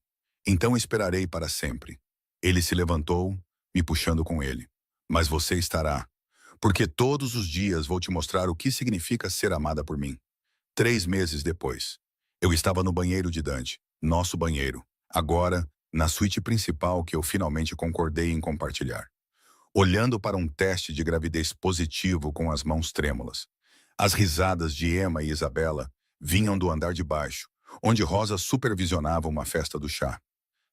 Então esperarei para sempre. Ele se levantou, me puxando com ele. Mas você estará. Porque todos os dias vou te mostrar o que significa ser amada por mim. 3 meses depois. Eu estava no banheiro de Dante, nosso banheiro. Agora, na suíte principal que eu finalmente concordei em compartilhar. Olhando para um teste de gravidez positivo com as mãos trêmulas. As risadas de Emma e Isabela vinham do andar de baixo, onde Rosa supervisionava uma festa do chá.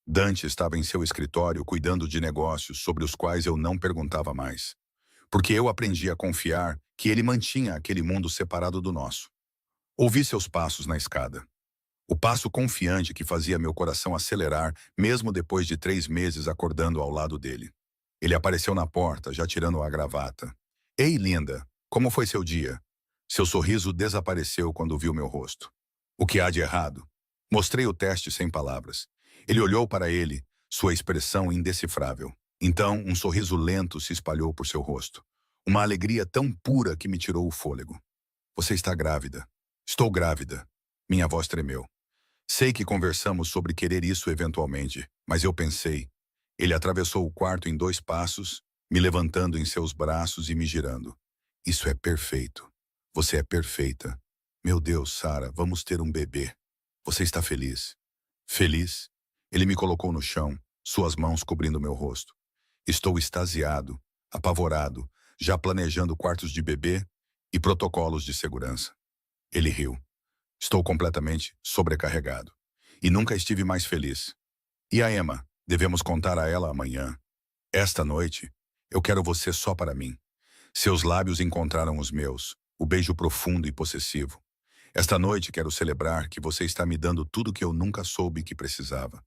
Dante estava em seu escritório cuidando de negócios sobre os quais eu não perguntava mais. Porque eu aprendi a confiar que ele mantinha aquele mundo separado do nosso. Ouvi seus passos na escada. O passo confiante que fazia meu coração acelerar, mesmo depois de 3 meses acordando ao lado dele. Ele apareceu na porta, já tirando a gravata. Ei, linda, como foi seu dia? Seu sorriso desapareceu quando viu meu rosto. O que há de errado? Mostrei o teste sem palavras. Ele olhou para ele, sua expressão indecifrável. Então, um sorriso lento se espalhou por seu rosto. Uma alegria tão pura que me tirou o fôlego. Você está grávida. Estou grávida. Minha voz tremeu. Sei que conversamos sobre querer isso eventualmente, mas eu pensei. Ele atravessou o quarto em 2 passos, me levantando em seus braços e me girando. Isso é perfeito. Você é perfeita. Meu Deus, Sara, vamos ter um bebê. Você está feliz? Feliz? Ele me colocou no chão, suas mãos cobrindo meu rosto. Estou extasiado, apavorado, já planejando quartos de bebê e protocolos de segurança. Ele riu. Estou completamente sobrecarregado. E nunca estive mais feliz. E a Emma? Devemos contar a ela amanhã. Esta noite, eu quero você só para mim. Seus lábios encontraram os meus, o beijo profundo e possessivo. Esta noite quero celebrar que você está me dando tudo que eu nunca soube que precisava.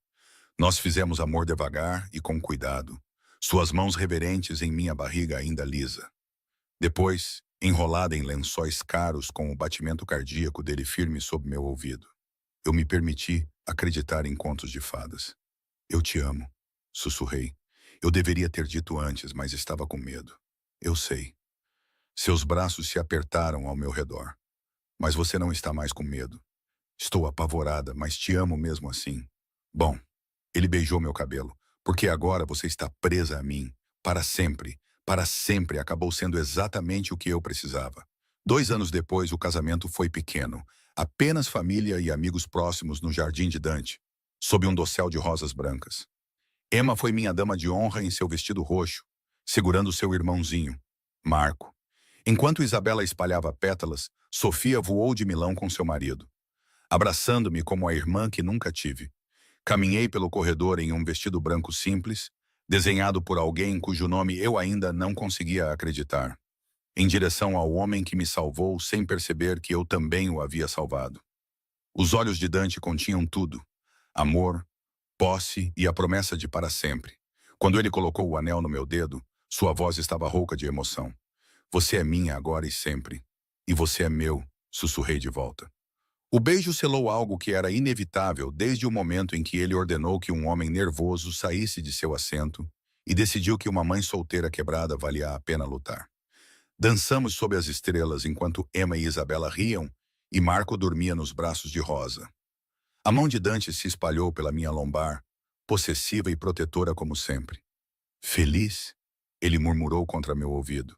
Nós fizemos amor devagar e com cuidado. Suas mãos reverentes em minha barriga ainda lisa. Depois, enrolada em lençóis caros com o batimento cardíaco dele firme sob meu ouvido. Eu me permiti acreditar em contos de fadas. Eu te amo, sussurrei. Eu deveria ter dito antes, mas estava com medo. Eu sei. Seus braços se apertaram ao meu redor. Mas você não está mais com medo. Estou apavorada, mas te amo mesmo assim. Bom, ele beijou meu cabelo. Porque agora você está presa a mim. Para sempre. Para sempre acabou sendo exatamente o que eu precisava. 2 anos depois, o casamento foi pequeno. Apenas família e amigos próximos no jardim de Dante, sob um dossel de rosas brancas. Emma foi minha dama de honra em seu vestido roxo, segurando seu irmãozinho, Marco. Enquanto Isabela espalhava pétalas, Sofia voou de Milão com seu marido, abraçando-me como a irmã que nunca tive. Caminhei pelo corredor em um vestido branco simples, desenhado por alguém cujo nome eu ainda não conseguia acreditar, em direção ao homem que me salvou sem perceber que eu também o havia salvado. Os olhos de Dante continham tudo: amor, posse e a promessa de para sempre. Quando ele colocou o anel no meu dedo, sua voz estava rouca de emoção. Você é minha agora e sempre. E você é meu, sussurrei de volta. O beijo selou algo que era inevitável desde o momento em que ele ordenou que um homem nervoso saísse de seu assento e decidiu que uma mãe solteira quebrada valia a pena lutar. Dançamos sob as estrelas enquanto Emma e Isabela riam e Marco dormia nos braços de Rosa. A mão de Dante se espalhou pela minha lombar, possessiva e protetora como sempre. Feliz? Ele murmurou contra meu ouvido.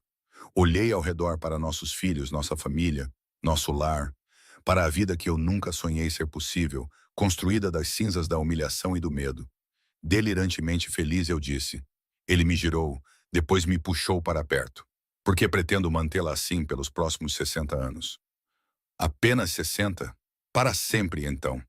Olhei ao redor para nossos filhos, nossa família, nosso lar, para a vida que eu nunca sonhei ser possível, construída das cinzas da humilhação e do medo. Delirantemente feliz, eu disse. Ele me girou, depois me puxou para perto. Porque pretendo mantê-la assim pelos próximos 60 anos. Apenas 60? Para sempre, então.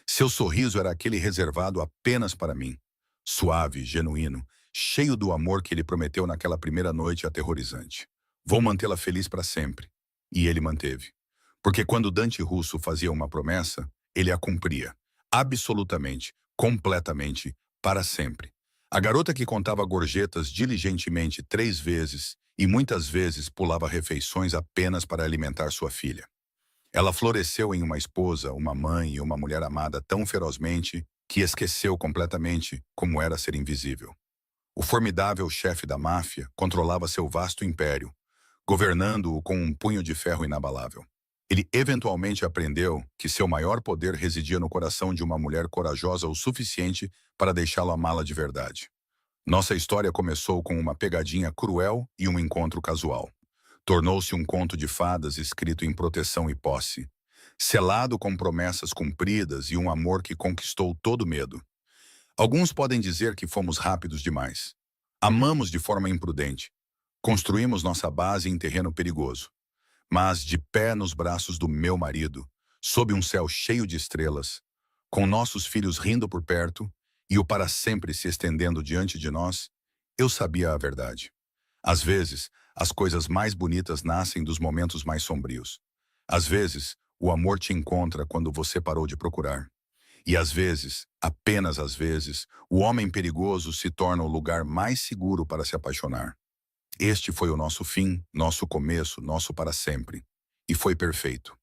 Seu sorriso era aquele reservado apenas para mim. Suave, genuíno, cheio do amor que ele prometeu naquela primeira noite aterrorizante. Vou mantê-la feliz para sempre. E ele manteve. Porque quando Dante Russo fazia uma promessa, ele a cumpria. Absolutamente, completamente, para sempre. A garota que contava gorjetas diligentemente 3 vezes e muitas vezes pulava refeições apenas para alimentar sua filha. Ela floresceu em uma esposa, uma mãe e uma mulher amada tão ferozmente que esqueceu completamente como era ser invisível. O formidável chefe da máfia controlava seu vasto império, governando-o com um punho de ferro inabalável. Ele eventualmente aprendeu que seu maior poder residia no coração de uma mulher corajosa o suficiente para deixá-lo amá-la de verdade. Nossa história começou com uma pegadinha cruel e um encontro casual. Tornou-se um conto de fadas escrito em proteção e posse, selado com promessas cumpridas e um amor que conquistou todo medo. Alguns podem dizer que fomos rápidos demais. Amamos de forma imprudente. Construímos nossa base em terreno perigoso. Mas de pé nos braços do meu marido, sob um céu cheio de estrelas, com nossos filhos rindo por perto e o para sempre se estendendo diante de nós, eu sabia a verdade. Às vezes, as coisas mais bonitas nascem dos momentos mais sombrios. Às vezes, o amor te encontra quando você parou de procurar. E às vezes, apenas às vezes, o homem perigoso se torna o lugar mais seguro para se apaixonar. Este foi o nosso fim, nosso começo, nosso para sempre. E foi perfeito.